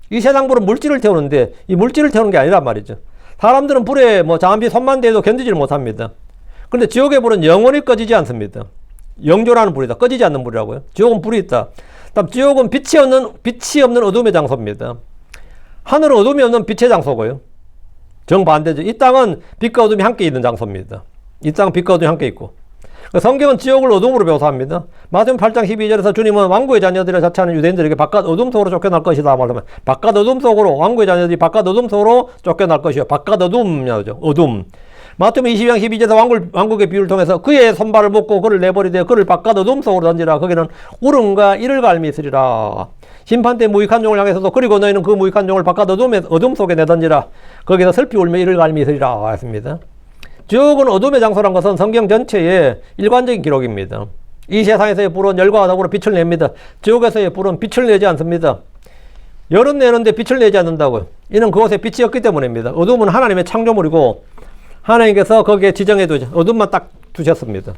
이 세상 불은 물질을 태우는데 이 물질을 태우는 게 아니란 말이죠. 사람들은 불에 뭐 잠시 손만 대도 견디지를 못합니다. 그런데 지옥의 불은 영원히 꺼지지 않습니다. 영존하는 불이다. 꺼지지 않는 불이라고요. 지옥은 불이 있다. 다음 지옥은 빛이 없는 어둠의 장소입니다. 하늘은 어둠이 없는 빛의 장소고요. 정반대죠. 이 땅은 빛과 어둠이 함께 있는 장소입니다. 이 땅은 빛과 어둠이 함께 있고. 성경은 지옥을 어둠으로 묘사합니다. 마태복음 8장 12절에서 주님은 왕국의 자녀들을 자처하는 유대인들에게 바깥 어둠 속으로 쫓겨날 것이다 말하면 바깥 어둠 속으로 왕국의 자녀들이 바깥 어둠 속으로 쫓겨날 것이요. 바깥 어둠이죠. 어둠. 마태복음 22장 12절에서 왕국의 비유를 통해서 그의 손발을 묶고 그를 내버리되 그를 바깥 어둠 속으로 던지라. 거기는 울음과 이를 갈미 있으리라. 심판 때 무익한 종을 향해서도 그리고 너희는 그 무익한 종을 바깥 어둠 속에 내던지라. 거기서 슬피 울며 이를 갈미 있으리라 했습니다. 지옥은 어둠의 장소란 것은 성경 전체의 일관적인 기록입니다. 이 세상에서의 불은 열과 더불어 빛을 냅니다. 지옥에서의 불은 빛을 내지 않습니다. 열은 내는데 빛을 내지 않는다고요. 이는 그곳에 빛이 없기 때문입니다. 어둠은 하나님의 창조물이고 하나님께서 거기에 지정해 어둠만 딱 두셨습니다.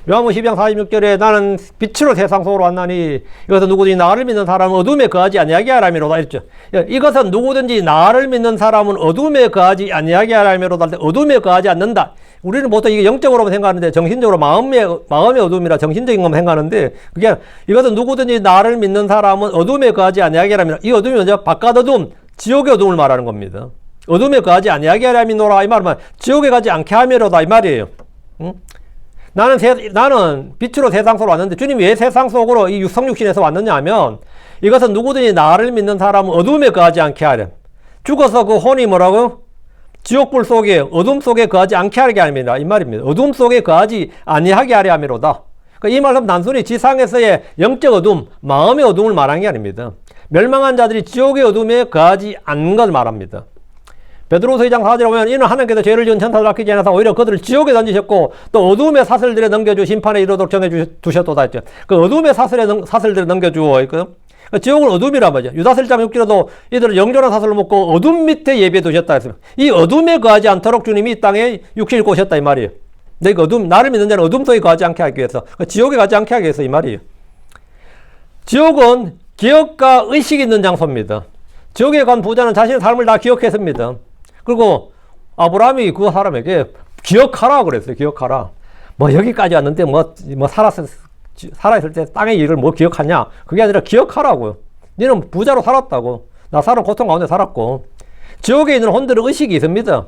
요한복음 12장 46절에 나는 빛으로 세상 속으로 왔나니 이것은 누구든지 나를 믿는 사람은 어둠에 거하지 아니하게 하라미로다 했죠. 이것은 누구든지 나를 믿는 사람은 어둠에 거하지 아니하게 하라미로다 할 때 어둠에 거하지 않는다. 우리는 보통 이게 영적으로만 생각하는데 정신적으로 마음의 어둠이라 정신적인 것만 생각하는데 그게 이것은 누구든지 나를 믿는 사람은 어둠에 거하지 아니하게 하라미로다. 이 어둠이 먼저 바깥 어둠, 지옥의 어둠을 말하는 겁니다. 어둠에 거하지 아니하게 하라미노라 이 말은 지옥에 가지 않게 하미로다 이 말이에요. 응? 나는 빛으로 세상 속으로 왔는데 주님이 왜 세상 속으로 이 성육신에서 왔느냐 하면 이것은 누구든지 나를 믿는 사람은 어둠에 거하지 않게 하렴. 죽어서 그 혼이 뭐라고? 지옥불 속에 어둠 속에 거하지 않게 하게 함이라 이 말입니다. 어둠 속에 거하지 아니하게 하려 함이로다. 그러니까 이 말은 단순히 지상에서의 영적 어둠, 마음의 어둠을 말하는 게 아닙니다. 멸망한 자들이 지옥의 어둠에 거하지 않는 것을 말합니다. 베드로서 2장 4절에 보면 이는 하나님께서 죄를 지은 천사들 아끼지 않아서 오히려 그들을 지옥에 던지셨고 또 어둠의 사슬들에 넘겨주 심판에 이르도록 정해두셨도다 했죠. 그 어둠의 사슬들에 넘겨주어 있거든. 지옥은 어둠이란 말이죠. 유다 1장 6절에도 이들을 영존한 사슬로 묶고 어둠 밑에 예비해 두셨다 했습니다. 이 어둠에 거하지 않도록 주님이 이 땅에 육신을 꼬셨다 이 말이에요. 내가 나를 믿는 자는 어둠 속에 거하지 않게 하기 위해서, 지옥에 가지 않게 하기 위해서 이 말이에요. 지옥은 기억과 의식이 있는 장소입니다. 지옥에 간 부자는 자신의 삶을 다 기억했습니다. 그리고 아브라함이 그 사람에게 기억하라 그랬어요. 기억하라. 뭐 여기까지 왔는데 뭐 살아있을 때 땅의 일을 뭐 기억하냐? 그게 아니라 기억하라고요. 너는 부자로 살았다고. 나 사람 고통 가운데 살았고. 지옥에 있는 혼들은 의식이 있습니다.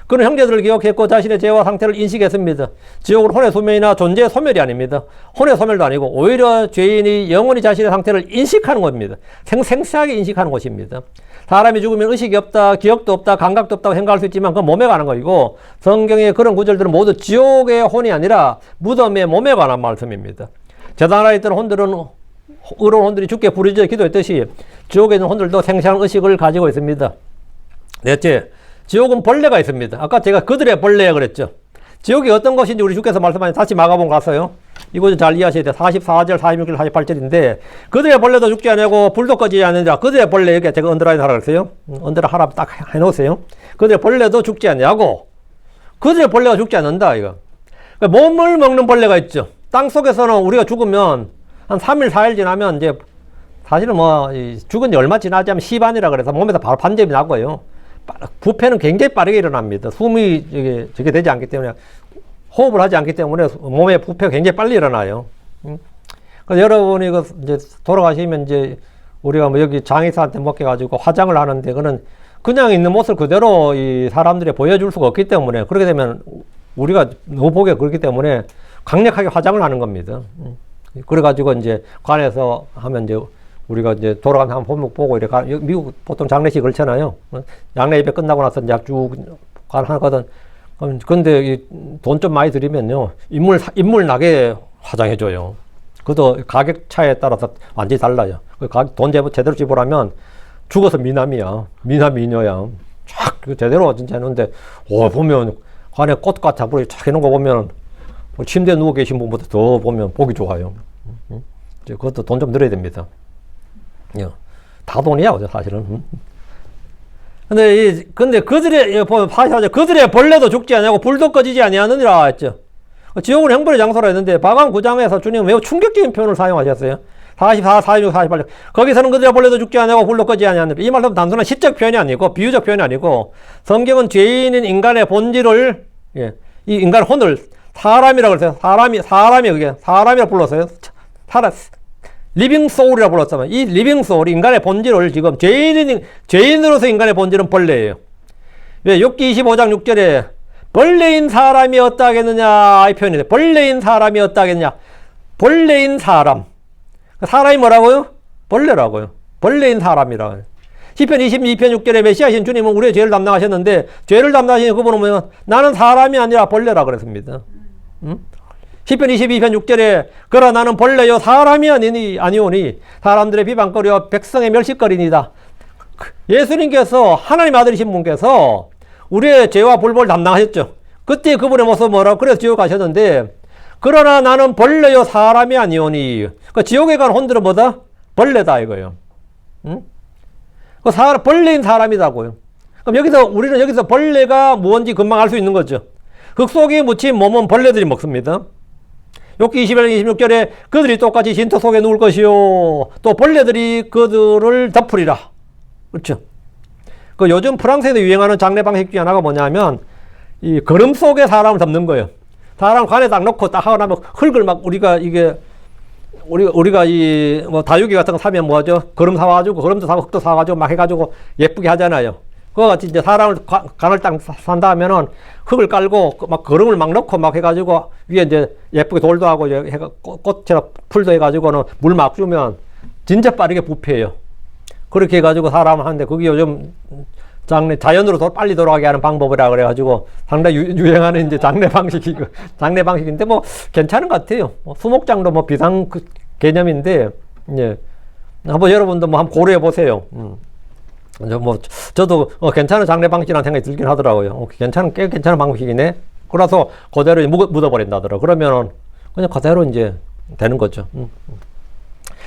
그는 형제들을 기억했고 자신의 죄와 상태를 인식했습니다. 지옥은 혼의 소멸이나 존재의 소멸이 아닙니다. 혼의 소멸도 아니고 오히려 죄인이 영원히 자신의 상태를 인식하는 겁니다. 생생하게 인식하는 곳입니다. 사람이 죽으면 의식이 없다, 기억도 없다, 감각도 없다고 생각할 수 있지만 그건 몸에 관한 거이고 성경의 그런 구절들은 모두 지옥의 혼이 아니라 무덤의 몸에 관한 말씀입니다. 재단하에 있던 혼들은 의로운 혼들이 주께 부르짖어 기도했듯이 지옥에 있는 혼들도 생생한 의식을 가지고 있습니다. 넷째, 지옥은 벌레가 있습니다. 아까 제가 그들의 벌레 그랬죠. 지옥이 어떤 것인지 우리 주께서 말씀하신 다시 마가복음 갔어요. 이거 잘 이해하셔야 돼요. 44절, 46절, 48절인데 그들의 벌레도 죽지 않고 불도 꺼지지 않느니라. 그들의 벌레 여기 제가 언더라인 하라 그랬어요. 언더라 하라 딱 해놓으세요. 그들의 벌레도 죽지 않냐고. 그들의 벌레가 죽지 않는다 이거. 그러니까 몸을 먹는 벌레가 있죠. 땅 속에서는 우리가 죽으면 한 3일, 4일 지나면 이제 사실은 뭐 죽은 지 얼마 지나지 않으면 시반이라 그래서 몸에서 바로 반점이 나고요. 부패는 굉장히 빠르게 일어납니다. 숨이 저게 되지 않기 때문에 호흡을 하지 않기 때문에 몸의 부패가 굉장히 빨리 일어나요. 그래서 여러분이 이제 돌아가시면 이제 우리가 뭐 여기 장의사한테 맡겨가지고 화장을 하는데 그는 그냥 있는 모습을 그대로 이 사람들이 보여줄 수가 없기 때문에 그렇게 되면 우리가 너무 보기가 그렇기 때문에 강력하게 화장을 하는 겁니다. 그래가지고 이제 관에서 하면 이제 우리가 이제 돌아가면 한번 본목 보고 이렇게 미국 보통 장례식 그렇잖아요. 장례 예배 끝나고 나서 이제 쭉 하거든. 근데 돈 좀 많이 들이면요 인물 나게 화장해줘요. 그것도 가격 차이에 따라서 완전히 달라요. 돈 제대로 지불하면 죽어서 미남이야. 미남 미녀야. 쫙 제대로 진짜 해놓는데 보면 관에 꽃과 자부리 쫙 해놓은 거 보면 침대에 누워 계신 분보다 더 보면 보기 좋아요. 이제 그것도 돈 좀 들여야 됩니다. 다 돈이야, 사실은. 근데 그들의, 보면 그들의 벌레도 죽지 않냐고 불도 꺼지지 아니하느니라 했죠. 지옥은 형벌의 장소라 했는데, 마가음 9장에서 주님 매우 충격적인 표현을 사용하셨어요. 44, 46, 48. 거기서는 그들의 벌레도 죽지 않냐고 불도 꺼지지 아니하느니라. 이 말은 단순한 시적 표현이 아니고, 비유적 표현이 아니고, 성경은 죄인인 인간의 본질을, 이 인간의 혼을 사람이라고 그랬어요. 사람이라고 불렀어요. 리빙 소울이라고 불렀잖아요. 이 리빙 소울, 인간의 본질을 지금 죄인으로서 인간의 본질은 벌레예요. 왜? 욥기 25장 6절에 벌레인 사람이 어떠하겠느냐 이 표현이 돼요. 벌레인 사람이 어떠하겠느냐. 벌레인 사람. 사람이 뭐라고요? 벌레라고요. 벌레인 사람이라고요. 시편 22편 6절에 메시아신 주님은 우리의 죄를 담당하셨는데 죄를 담당하시는 그분은 뭐냐면 나는 사람이 아니라 벌레라 그랬습니다. 시편 22편 6절에 그러나 나는 벌레요 사람이 아니오니 사람들의 비방거리와 백성의 멸시거리니다. 예수님께서 하나님 아들이신 분께서 우리의 죄와 불법을 담당하셨죠. 그때 그분의 모습 뭐라고 그래서 지옥 가셨는데 그러나 나는 벌레요 사람이 아니오니 그 지옥에 간 혼들은 뭐다? 벌레다 이거예요. 벌레인 사람이라고요. 그럼 우리는 여기서 벌레가 뭔지 금방 알 수 있는 거죠. 흙 속에 묻힌 몸은 벌레들이 먹습니다. 욥기 21장 26절에 그들이 똑같이 진토 속에 누울 것이요 또 벌레들이 그들을 덮으리라. 그렇죠. 요즘 프랑스에서 유행하는 장례 방식 중에 하나가 뭐냐면 이 거름 속에 사람을 덮는 거예요. 사람 관에 딱 넣고 딱 하고 나면 흙을 막 우리가 이 뭐 다육이 같은 거 사면 뭐하죠? 거름 사와가지고 거름도 사고 흙도 사가지고 막 해가지고 예쁘게 하잖아요. 그거 같이 이제 사람을 관을 딱 산다 하면은 흙을 깔고 막 거름을 막 넣고 막 해가지고 위에 이제 예쁘게 돌도 하고 해가 꽃처럼 풀도 해가지고는 물 막 주면 진짜 빠르게 부패해요. 그렇게 해가지고 사람을 하는데 그게 요즘 자연으로 빨리 돌아가게 하는 방법이라 그래가지고 상당히 유행하는 이제 장례 방식인데 뭐 괜찮은 것 같아요. 수목장도 뭐 비상 개념인데, 예. 한번 여러분도 뭐 한번 고려해 보세요. 저도 괜찮은 장례 방식이라는 생각이 들긴 하더라고요. 꽤 괜찮은 방식이네. 그래서 그대로 묻어버린다더라. 그러면은 그냥 그대로 이제 되는 거죠.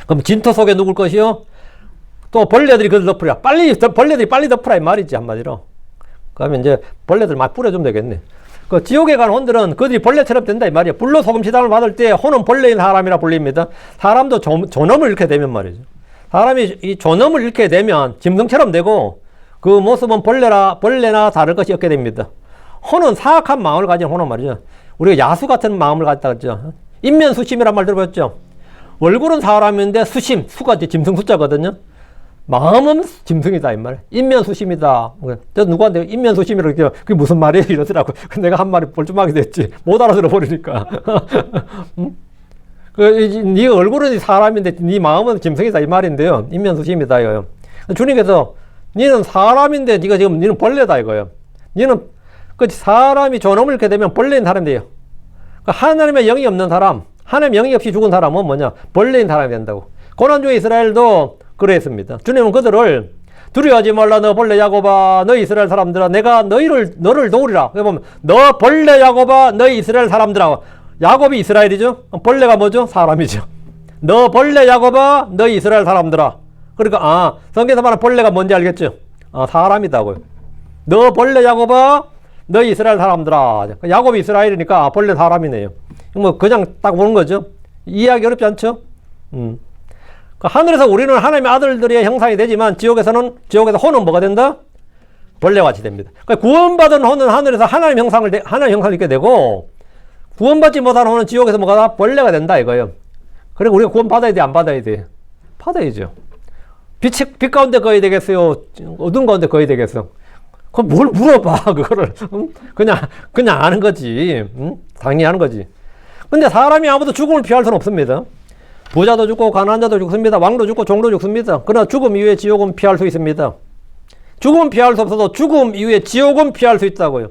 그럼 진토 속에 누굴 것이요? 또 벌레들이 그걸 덮으라. 벌레들이 빨리 덮으라 이 말이지, 한마디로. 그러면 이제 벌레들 막 뿌려주면 되겠네. 그 지옥에 간 혼들은 그들이 벌레처럼 된다 이 말이야. 불로 소금 시담을 받을 때 혼은 벌레인 사람이라 불립니다. 사람도 존엄을 잃게 되면 말이죠. 사람이 이 존엄을 잃게 되면 짐승처럼 되고 그 모습은 벌레나 다를 것이 없게 됩니다. 혼은 사악한 마음을 가진 혼은 말이죠. 우리가 야수 같은 마음을 가졌다 그랬죠. 인면수심이란 말 들어봤죠. 얼굴은 사람인데 수가 짐승 숫자거든요. 마음은 짐승이다 이 말. 인면수심이다. 저 누구한테 인면수심이라고 했죠. 그게 무슨 말이에요 이러더라고. 내가 한 말이 볼쯤하게 됐지. 못 알아들어 버리니까. 네가 얼굴은 사람인데 네 마음은 짐승이다 이 말인데요. 인면수심이다 이거요. 주님께서 너는 사람인데 너는 벌레다 이거요. 너는 사람이 존엄을 잃게 되면 벌레인 사람이 돼요. 하나님의 영이 없는 사람, 하나님의 영이 없이 죽은 사람은 뭐냐? 벌레인 사람이 된다고. 고난중에 이스라엘도 그랬습니다. 주님은 그들을 두려워하지 말라 너 벌레 야곱아 너희 이스라엘 사람들아 내가 너를 도우리라. 그래 보면 너 벌레 야곱아 너희 이스라엘 사람들아. 야곱이 이스라엘이죠. 벌레가 뭐죠? 사람이죠. 너 벌레 야곱아 너희 이스라엘 사람들아. 그러니까 성경에서 말하는 벌레가 뭔지 알겠죠? 사람이다고요. 너 벌레 야곱아 너희 이스라엘 사람들아. 야곱이 이스라엘이니까 벌레 사람이네요. 뭐 그냥 딱 보는 거죠. 이해하기 어렵지 않죠? 하늘에서 우리는 하나님의 아들들의 형상이 되지만 지옥에서 혼은 뭐가 된다? 벌레같이 됩니다. 그러니까 구원받은 혼은 하늘에서 하나님 형상을 입게 되고 구원받지 못한 혼은 지옥에서 뭐가 다 벌레가 된다 이거예요. 그리고 우리가 구원 받아야 돼, 안 받아야 돼? 받아야죠. 빛 가운데 거해야 되겠어요? 어두운 가운데 거해야 되겠어? 그럼 뭘 물어봐, 그거를. 그냥 아는 거지. 당연히 아는 거지. 근데 사람이 아무도 죽음을 피할 수는 없습니다. 부자도 죽고, 가난자도 죽습니다. 왕도 죽고, 종도 죽습니다. 그러나 죽음 이후에 지옥은 피할 수 있습니다. 죽음은 피할 수 없어도 죽음 이후에 지옥은 피할 수 있다고요.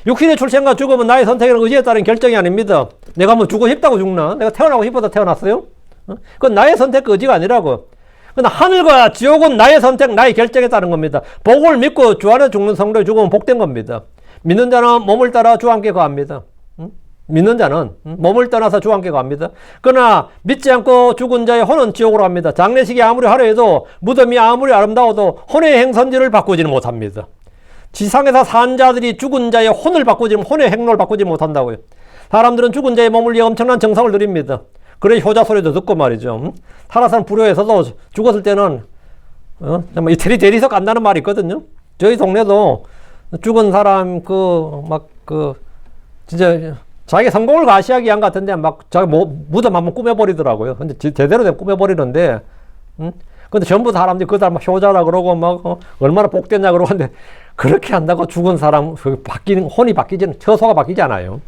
육신의 출생과 죽음은 나의 선택이나 의지에 따른 결정이 아닙니다. 내가 뭐 죽고 싶다고 죽나? 내가 태어나고 싶어서 태어났어요? 그건 나의 선택, 의지가 아니라고. 그러나 하늘과 지옥은 나의 선택, 나의 결정에 따른 겁니다. 복을 믿고 주 안에 죽는 성도의 죽음은 복된 겁니다. 믿는 자는 몸을 따라 주와 함께 거합니다. 믿는 자는 몸을 떠나서 주와 함께 갑니다. 그러나 믿지 않고 죽은 자의 혼은 지옥으로 갑니다. 장례식이 아무리 화려해도 무덤이 아무리 아름다워도 혼의 행선지를 바꾸지는 못합니다. 지상에서 산 자들이 죽은 자의 혼의 행로를 바꾸지 못한다고요. 사람들은 죽은 자의 몸을 위해 엄청난 정성을 들입니다. 그래 효자 소리도 듣고 말이죠. 살아서는 불효에서도 죽었을 때는 이태리 대리석 간다는 말이 있거든요. 저희 동네도 죽은 사람 진짜 자기 성공을 가시하기 위한 것 같은데 자기 무덤 한번 꾸며버리더라고요. 근데 제대로 된 꾸며버리는데 근데 전부 사람들이 그 사람 효자라 그러고 얼마나 복됐냐 그러고 하는데 그렇게 한다고 죽은 사람 혼이 바뀌지는 처소가 바뀌지 않아요.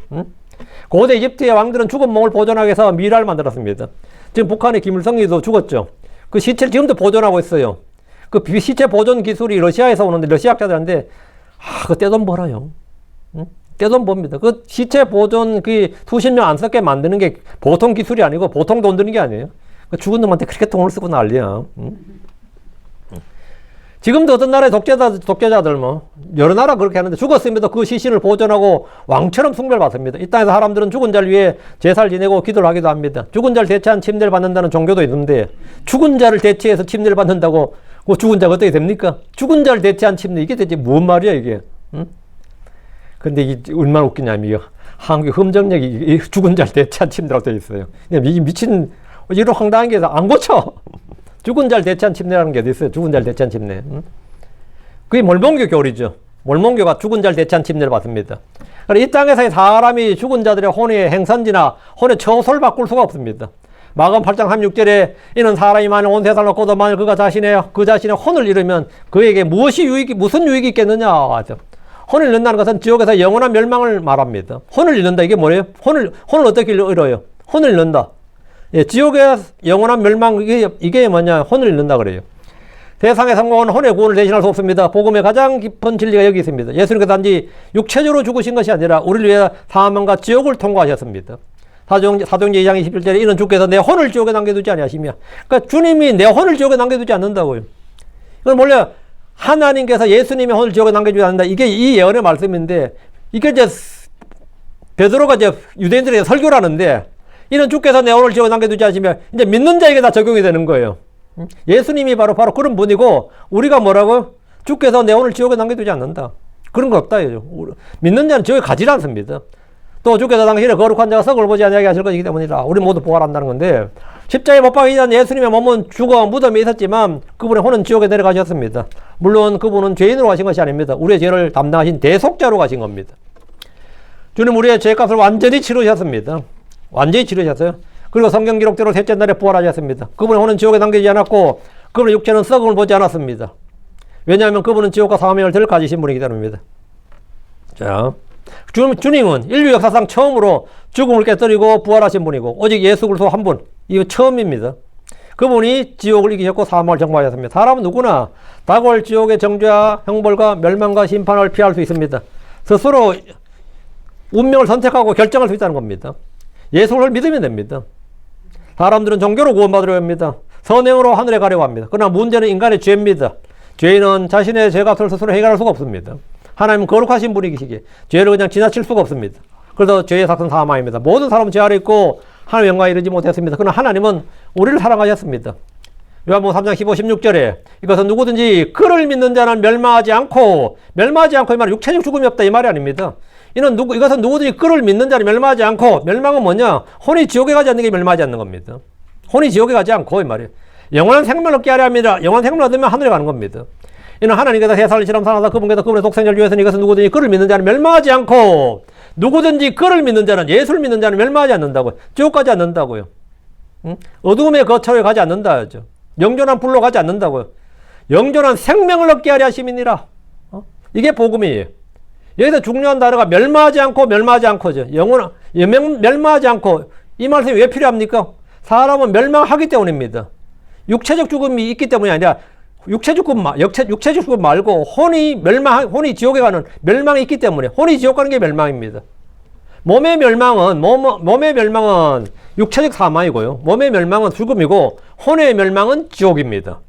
고대 이집트의 왕들은 죽은 몸을 보존하기 위해서 미라를 만들었습니다. 지금 북한의 김일성이도 죽었죠. 그 시체를 지금도 보존하고 있어요. 그 시체 보존 기술이 러시아에서 오는데 러시아학자들한테 그 떼돈 벌어요. 떼돈 법니다. 그 시체 보존 수십 년 안 썩게 만드는 게 보통 기술이 아니고 보통 돈 드는 게 아니에요. 죽은 놈한테 그렇게 돈을 쓰고 난리야. 지금도 어떤 나라의 독재자들 여러 나라 그렇게 하는데 죽었음에도 그 시신을 보존하고 왕처럼 숭배를 받습니다. 이 땅에서 사람들은 죽은 자를 위해 제사를 지내고 기도를 하기도 합니다. 죽은 자를 대체한 침례를 받는다는 종교도 있는데 죽은 자를 대체해서 침례를 받는다고 그 죽은 자가 어떻게 됩니까? 죽은 자를 대체한 침례 이게 대체 뭔 말이야 이게? 근데 이게 얼마나 웃기냐면 이게 한국 흠정력이 죽은 자를 대체한 침례라고 되어 있어요. 이게 미친 이런 황당한 게 안 고쳐. 죽은 자를 대체한 침례라는 게 어디 있어요? 죽은 자를 대체한 침례. 그게 몰몬교 교리죠. 몰몬교가 죽은 자를 대체한 침례를 받습니다. 이 땅에서의 사람이 죽은 자들의 혼의 행선지나 혼의 처소를 바꿀 수가 없습니다. 마가음 8장 36절에 이는 사람이 만일 온 세상을 얻고도 만일 그 자신의 혼을 잃으면 그에게 무슨 유익이 있겠느냐 하죠. 혼을 잃는다는 것은 지옥에서 영원한 멸망을 말합니다. 혼을 잃는다 이게 뭐예요? 혼을 어떻게 잃어요? 혼을 잃는다. 예, 지옥의 영원한 멸망 이게 뭐냐? 혼을 잃는다 그래요. 세상의 성공은 혼의 구원을 대신할 수 없습니다. 복음의 가장 깊은 진리가 여기 있습니다. 예수님께서 단지 육체적으로 죽으신 것이 아니라 우리를 위해 사망과 지옥을 통과하셨습니다. 사도행전 2장 21절에 이는 주께서 내 혼을 지옥에 남겨두지 아니하시며, 그러니까 주님이 내 혼을 지옥에 남겨두지 않는다고요. 이건 원래 하나님께서 예수님의 혼을 지옥에 남겨두지 않는다. 이게 이 예언의 말씀인데, 이게 이제 베드로가 이제 유대인들에게 설교를 하는데, 이는 주께서 내 혼을 지옥에 남겨두지 않으시며, 이제 믿는 자에게 다 적용이 되는 거예요. 예수님이 바로 그런 분이고, 우리가 뭐라고? 주께서 내 혼을 지옥에 남겨두지 않는다. 그런 거 없다. 믿는 자는 지옥에 가지 않습니다. 또 주께서 당신의 거룩한 자가 썩을 보지 아니하게 하실 것이기 때문이라. 우리 모두 부활한다는 건데, 십자가에 못 박히기 전 예수님의 몸은 죽어 무덤에 있었지만 그분의 혼은 지옥에 내려가셨습니다. 물론 그분은 죄인으로 가신 것이 아닙니다. 우리의 죄를 담당하신 대속자로 가신 겁니다. 주님 우리의 죄값을 완전히 치르셨습니다. 완전히 치르셨어요. 그리고 성경 기록대로 셋째 날에 부활하셨습니다. 그분의 혼은 지옥에 남기지 않았고 그분의 육체는 썩음을 보지 않았습니다. 왜냐하면 그분은 지옥과 사망을 덜 가지신 분이기 때문입니다. 자, 주님은 인류 역사상 처음으로 죽음을 깨뜨리고 부활하신 분이고 오직 예수 그리스도 한 분, 이거 처음입니다. 그분이 지옥을 이기셨고 사망을 정복하셨습니다. 사람은 누구나 다가올 지옥의 정죄와 형벌과 멸망과 심판을 피할 수 있습니다. 스스로 운명을 선택하고 결정할 수 있다는 겁니다. 예수를 믿으면 됩니다. 사람들은 종교로 구원받으려 합니다. 선행으로 하늘에 가려고 합니다. 그러나 문제는 인간의 죄입니다. 죄인은 자신의 죄값을 스스로 해결할 수가 없습니다. 하나님은 거룩하신 분이시기에 죄를 그냥 지나칠 수가 없습니다. 그래서 죄의 삭은 사망입니다. 모든 사람은 죄 아래 있고 하나님의 영광에 이르지 못했습니다. 그러나 하나님은 우리를 사랑하셨습니다. 요한복음 3장 15, 16절에 이것은 누구든지 그를 믿는 자는 멸망하지 않고 이 말은 육체적 죽음이 없다 이 말이 아닙니다. 이것은 누구든지 그를 믿는 자는 멸망하지 않고, 멸망은 뭐냐? 혼이 지옥에 가지 않는 게 멸망하지 않는 겁니다. 혼이 지옥에 가지 않고 이 말이에요. 영원한 생명을 얻게 하려 합니다. 영원한 생명을 얻으면 하늘에 가는 겁니다. 이는 하나님께서 세상을 실험 살아서 그분께서 그분의 독생자를 위해서는 이것은 누구든지 그를 믿는 자는 멸망하지 않고, 누구든지 그를 믿는 자는, 예수를 믿는 자는 멸망하지 않는다고요. 지옥 가지 않는다고요. 어둠의 거처에 가지 않는다죠. 영존한 불로 가지 않는다고요. 영존한 생명을 얻게 하려 하심이니라. 이게 복음이에요. 여기서 중요한 단어가 멸망하지 않고죠. 멸망하지 않고. 이 말씀이 왜 필요합니까? 사람은 멸망하기 때문입니다. 육체적 죽음이 있기 때문이 아니라 육체적 죽음 말고 혼이 지옥에 가는 멸망이 있기 때문에, 혼이 지옥 가는 게 멸망입니다. 몸의 멸망은 육체적 사망이고요. 몸의 멸망은 죽음이고 혼의 멸망은 지옥입니다.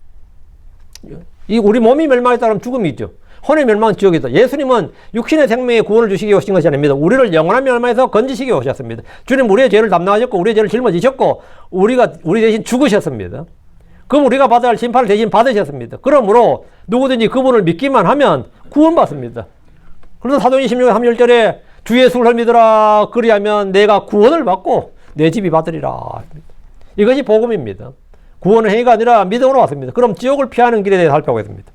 우리 몸이 멸망했다면 죽음이죠. 혼의 멸망은 지옥이다. 예수님은 육신의 생명에 구원을 주시기 위해 오신 것이 아닙니다. 우리를 영원한 멸망에서 건지시기 위해 오셨습니다. 주님 우리의 죄를 담당하셨고 우리의 죄를 짊어지셨고 우리 대신 죽으셨습니다. 그럼 우리가 받아야 할 심판을 대신 받으셨습니다. 그러므로 누구든지 그분을 믿기만 하면 구원받습니다. 그래서 사도행전 16장 31절에 주 예수를 믿으라 그리하면 내가 구원을 받고 내 집이 받으리라. 이것이 복음입니다. 구원은 행위가 아니라 믿음으로 왔습니다. 그럼 지옥을 피하는 길에 대해 살펴보겠습니다.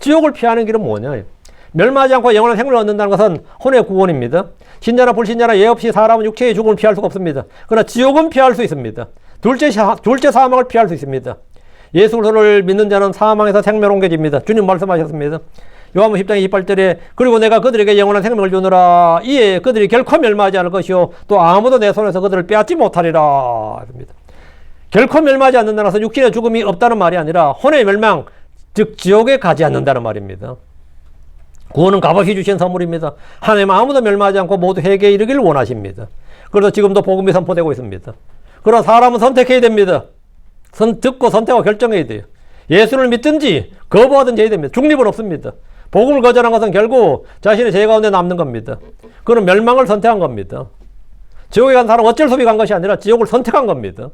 지옥을 피하는 길은 뭐냐? 멸망하지 않고 영원한 생명을 얻는다는 것은 혼의 구원입니다. 신자나 불신자나 예 없이 사람은 육체의 죽음을 피할 수가 없습니다. 그러나 지옥은 피할 수 있습니다. 둘째 사망을 피할 수 있습니다. 예수 그리스도를 믿는 자는 사망에서 생명으로 옮겨집니다. 주님 말씀하셨습니다. 요한복음 10장 28절에 그리고 내가 그들에게 영원한 생명을 주노라. 이에 그들이 결코 멸망하지 않을 것이요 또 아무도 내 손에서 그들을 빼앗지 못하리라. 결코 멸망하지 않는다는 것은 육신의 죽음이 없다는 말이 아니라 혼의 멸망, 즉 지옥에 가지 않는다는 말입니다. 구원은 값없이 주신 선물입니다. 하나님은 아무도 멸망하지 않고 모두 회개에 이르기를 원하십니다. 그래서 지금도 복음이 선포되고 있습니다. 그러나 사람은 선택해야 됩니다. 듣고 선택하고 결정해야 돼요. 예수를 믿든지 거부하든지 해야 됩니다. 중립은 없습니다. 복음을 거절한 것은 결국 자신의 죄 가운데 남는 겁니다. 그는 멸망을 선택한 겁니다. 지옥에 간 사람은 어쩔 수 없이 간 것이 아니라 지옥을 선택한 겁니다.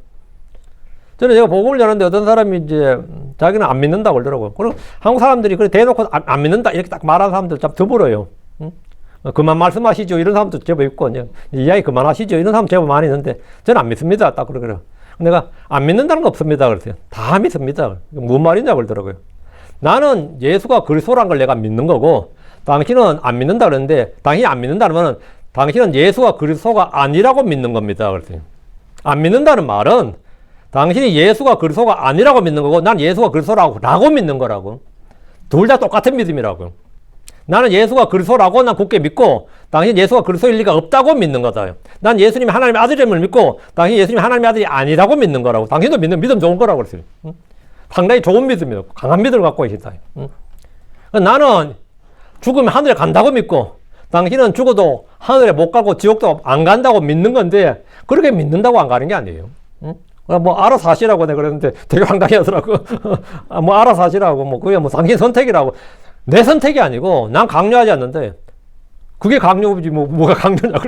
저는 제가 복음을 전하는데 어떤 사람이 이제 자기는 안 믿는다고 그러더라고요. 그리고 한국 사람들이 그래 대놓고 안 믿는다 이렇게 딱 말하는 사람들 참 드물어요. 그만 말씀하시죠. 이런 사람도 제법 있고, 이야기 그만하시죠. 이런 사람 제법 많이 있는데 저는 안 믿습니다. 딱 그러더라고요. 내가 안 믿는다는 거 없습니다. 그랬어요. 다 믿습니다. 무슨 말이냐 그러더라고요. 나는 예수가 그리스도란 걸 내가 믿는 거고 당신은 안 믿는다 그러는데 당신이 안 믿는다는 당신은 예수가 그리스도가 아니라고 믿는 겁니다. 그랬어요. 안 믿는다는 말은 당신이 예수가 그리스도가 아니라고 믿는 거고 난 예수가 그리스도라고 믿는 거라고. 둘 다 똑같은 믿음이라고. 나는 예수가 그리스도라고 난 굳게 믿고 당신 예수가 그리스도일 리가 없다고 믿는 거다. 난 예수님이 하나님의 아들임을 믿고 당신 예수님이 하나님의 아들이 아니라고 믿는 거라고. 당신도 믿음 좋은 거라고 그랬어요. 상당히 좋은 믿음이에요. 강한 믿음을 갖고 계시다. 나는 죽으면 하늘에 간다고 믿고 당신은 죽어도 하늘에 못 가고 지옥도 안 간다고 믿는 건데 그렇게 믿는다고 안 가는 게 아니에요. 뭐 알아서 하시라고 내가 그랬는데 되게 황당해 하더라고. 뭐 알아서 하시라고 뭐 그게 뭐 당신 선택이라고. 내 선택이 아니고 난 강요하지 않는데 그게 강요지 뭐가 강요냐고.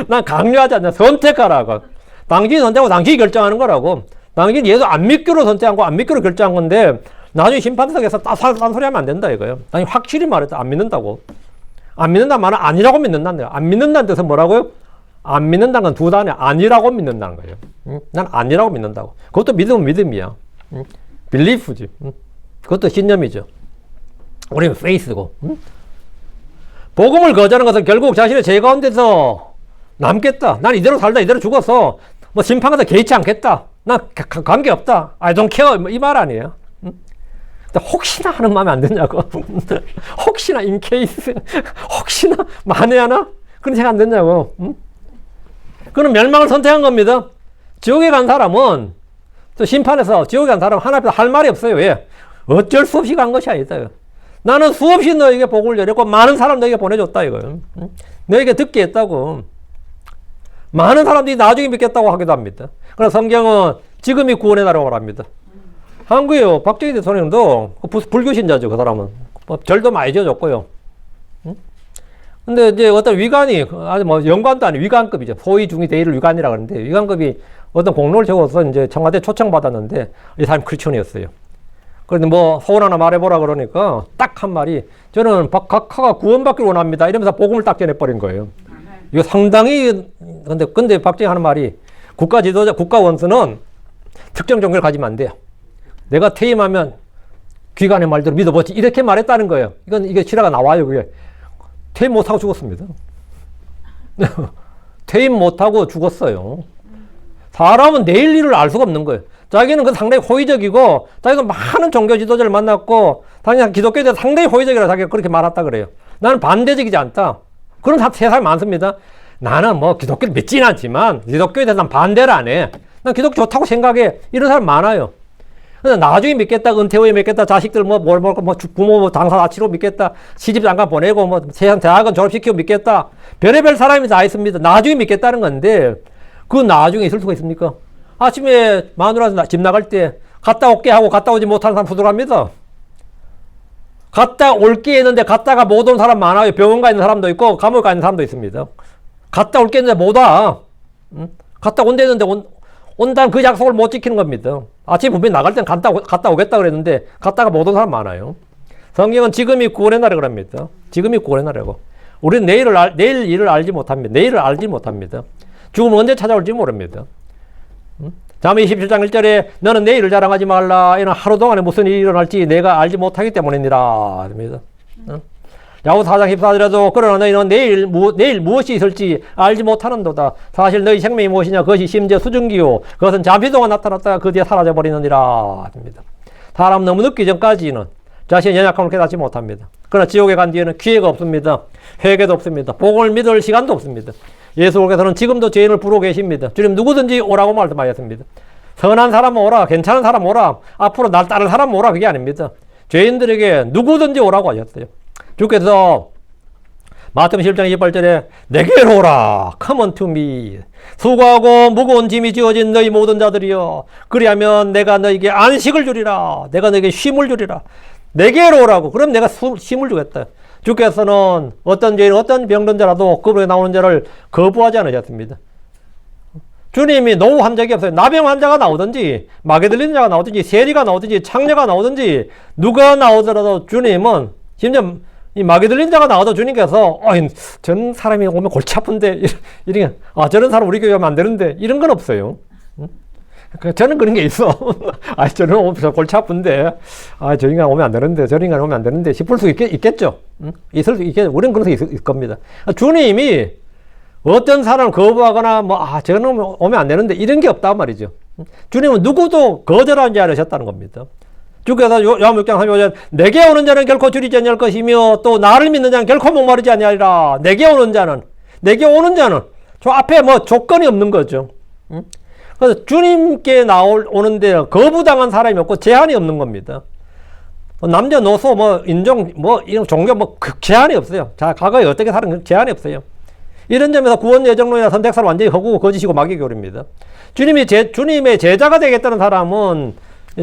난 강요하지 않냐. 선택하라고. 당신이 선택하고 당신이 결정하는 거라고. 당신이 예수 안 믿기로 선택한 거 안 믿기로 결정한 건데 나중에 심판석에서 딴소리 하면 안 된다 이거예요. 당연히 확실히 말했다. 안 믿는다고. 안 믿는다는 말은 아니라고 믿는다는 거예요. 안 믿는다는 뜻은 뭐라고요? 안 믿는다는 건 두 단에 아니라고 믿는다는 거예요. 난 아니라고 믿는다고. 그것도 믿음은 믿음이야. 빌리프지. 그것도 신념이죠. 우리는 페이스고. 복음을 거절하는 것은 결국 자신의 죄 가운데서 남겠다. 난 이대로 살다 이대로 죽어서 뭐 심판가서 개의치 않겠다. 난 관계없다. I don't care. 이 말 아니에요. 혹시나 하는 마음에 안 드냐고. 혹시나 in case. 혹시나 만에 하나? 그런 생각 안 드냐고. 그럼 멸망을 선택한 겁니다. 지옥에 간 사람은 또 심판에서 지옥에 간 사람은 하나님께서 할 말이 없어요. 왜? 어쩔 수 없이 간 것이 아니다. 나는 수없이 너에게 복을 열었고 많은 사람 너에게 보내줬다 이거예요. 너에게 듣게 했다고. 많은 사람들이 나중에 믿겠다고 하기도 합니다. 그러나 성경은 지금이 구원의 날이라고 말합니다. 한국에요. 박정희 대통령도 불교 신자죠. 그 사람은. 절도 많이 지어줬고요. 근데 이제 어떤 위관이, 아주 뭐 연관도 아닌 위관급이죠. 소위 중위 대의를 위관이라고 하는데, 위관급이 어떤 공로를 적어서 이제 청와대 초청받았는데, 이 사람이 크리스천이었어요. 그런데 뭐 소원 하나 말해보라 그러니까 딱 한 말이, 저는 각하가 구원받기를 원합니다. 이러면서 복음을 딱 전해버린 거예요. 이거 상당히, 근데 박정희 하는 말이, 국가 지도자, 국가 원수는 특정 종교를 가지면 안 돼요. 내가 퇴임하면 귀관의 말대로 믿어보지. 이렇게 말했다는 거예요. 이게 실화가 나와요, 그게. 퇴임 못하고 죽었습니다. 퇴임 못하고 죽었어요. 사람은 내일 일을 알 수가 없는 거예요. 자기는 그 상당히 호의적이고, 자기가 많은 종교 지도자를 만났고, 당연히 기독교에 대해서 상당히 호의적이라고 자기가 그렇게 말했다 그래요. 나는 반대적이지 않다. 그런 세상이 많습니다. 나는 뭐 기독교를 믿지는 않지만, 기독교에 대해서 난 반대를 안 해. 난 기독교 좋다고 생각해. 이런 사람 많아요. 근데 나중에 믿겠다, 은퇴 후에 믿겠다, 자식들 부모 당사 나치로 믿겠다, 시집 장가 보내고, 세상 대학은 졸업시키고 믿겠다. 별의별 사람이 다 있습니다. 나중에 믿겠다는 건데, 그 나중에 있을 수가 있습니까? 아침에 마누라 집 나갈 때, 갔다 올게 하고 갔다 오지 못하는 사람 부족합니다. 갔다 올게 했는데 갔다가 못 온 사람 많아요. 병원 가 있는 사람도 있고, 감옥 가 있는 사람도 있습니다. 갔다 올게 했는데 못 와. 갔다 온다는데 온다는 그 약속을 못 지키는 겁니다. 아침에 분명히 나갈 땐 갔다 오겠다 그랬는데 갔다가 못 온 사람 많아요. 성경은 지금이 구원의 날이라고 합니다. 지금이 구원의 날이라고. 우리는 내일 일을 알지 못합니다. 내일을 알지 못합니다. 죽음은 언제 찾아올지 모릅니다. 잠언 27장 1절에 너는 내일을 자랑하지 말라. 이는 하루 동안에 무슨 일이 일어날지 내가 알지 못하기 때문이니라. 됩니다. 야후 4장 14절에도 그러나 너희는 내일 무엇이 있을지 알지 못하는도다. 사실 너희 생명이 무엇이냐 그것이 심지어 수증기요 그것은 잠시 동안 나타났다가 그 뒤에 사라져 버리느니라. 됩니다. 사람 너무 늦기 전까지는 자신의 연약함을 깨닫지 못합니다. 그러나 지옥에 간 뒤에는 기회가 없습니다. 회개도 없습니다. 복음을 믿을 시간도 없습니다. 예수께서는 지금도 죄인을 부르고 계십니다. 주님 누구든지 오라고 말씀하셨습니다. 선한 사람 오라, 괜찮은 사람 오라, 앞으로 날 따를 사람 오라, 그게 아닙니다. 죄인들에게 누구든지 오라고 하셨어요. 주께서 마태복음 11장 28절에 내게로 오라, come unto me, 수고하고 무거운 짐이 지어진 너희 모든 자들이여, 그리하면 내가 너에게 안식을 주리라, 내가 너에게 쉼을 주리라. 내게로 오라고. 그럼 내가 쉼을 주겠다. 주께서는 어떤 죄인, 어떤 병든자라도 그분에 나오는 자를 거부하지 않으셨습니다. 주님이 노후 한 적이 없어요. 나병 환자가 나오든지, 마개 들리는 자가 나오든지, 세리가 나오든지, 창녀가 나오든지, 누가 나오더라도 주님은, 심지어 이 마개 들린 자가 나와도 주님께서, 저런 사람이 오면 골치 아픈데, 이런, 저런 사람 우리 교회 오면 안 되는데, 이런 건 없어요. 저는 그런 게 있어. 저는 오면 골치 아픈데, 저 인간 오면 안 되는데, 저런 인간 오면 안 되는데, 싶을 수 있겠죠. 있을 수 있겠죠. 우리는 그런 수 있을 겁니다. 주님이 어떤 사람을 거부하거나, 저는 오면 안 되는데, 이런 게 없단 말이죠. 주님은 누구도 거절하지 않으셨다는 겁니다. 주께서 요한복음 6장 35절 내게 오는 자는 결코 줄이지 아니할 것이며 또 나를 믿는 자는 결코 목마르지 아니하리라. 내게 오는 자는 저 앞에 조건이 없는 거죠. 그래서 주님께 오는데 거부당한 사람이 없고 제한이 없는 겁니다. 남녀노소 인종 이런 종교 제한이 없어요. 자, 과거에 어떻게 살은 제한이 없어요. 이런 점에서 구원 예정론이나 선택사는 완전히 허구고 거짓이고 마귀 교리입니다. 주님의 제자가 되겠다는 사람은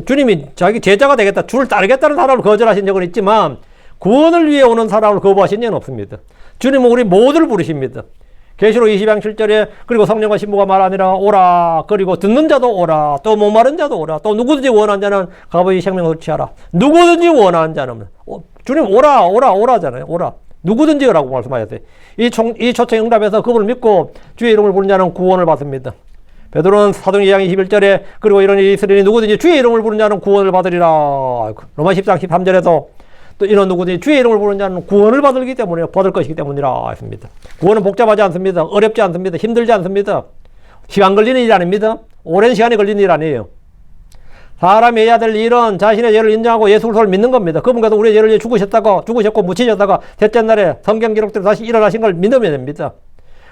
주님이 자기 제자가 되겠다, 주를 따르겠다는 사람을 거절하신 적은 있지만 구원을 위해 오는 사람을 거부하신 적은 없습니다. 주님은 우리 모두를 부르십니다. 계시록 20장 7절에 그리고 성령과 신부가 말하니라 오라, 그리고 듣는 자도 오라, 또 목마른 자도 오라, 또 누구든지 원하는 자는 가보이 생명을 취하라. 누구든지 원하는 자는 주님 오라잖아요. 오라. 누구든지 라고 말씀하셨어요. 이 초청 응답에서 그분을 믿고 주의 이름을 부르는 자는 구원을 받습니다. 베드로는 사도행 2장 21절에 그리고 이런 일이 있으리니 누구든지 주의 이름을 부르는 자는 구원을 받으리라. 로마 10장 13절에도 또 이런 누구든지 주의 이름을 부르는 자는 구원을 받을 것이기 때문이라 했습니다. 구원은 복잡하지 않습니다. 어렵지 않습니다. 힘들지 않습니다. 시간 걸리는 일 아닙니다. 오랜 시간이 걸리는 일 아니에요. 사람이 해야 될 일은 자신의 죄를 인정하고 예수 그리스도를 믿는 겁니다. 그분께서 우리의 죄를 위해 죽으셨고 묻히셨다가 셋째 날에 성경 기록대로 다시 일어나신 걸 믿으면 됩니다.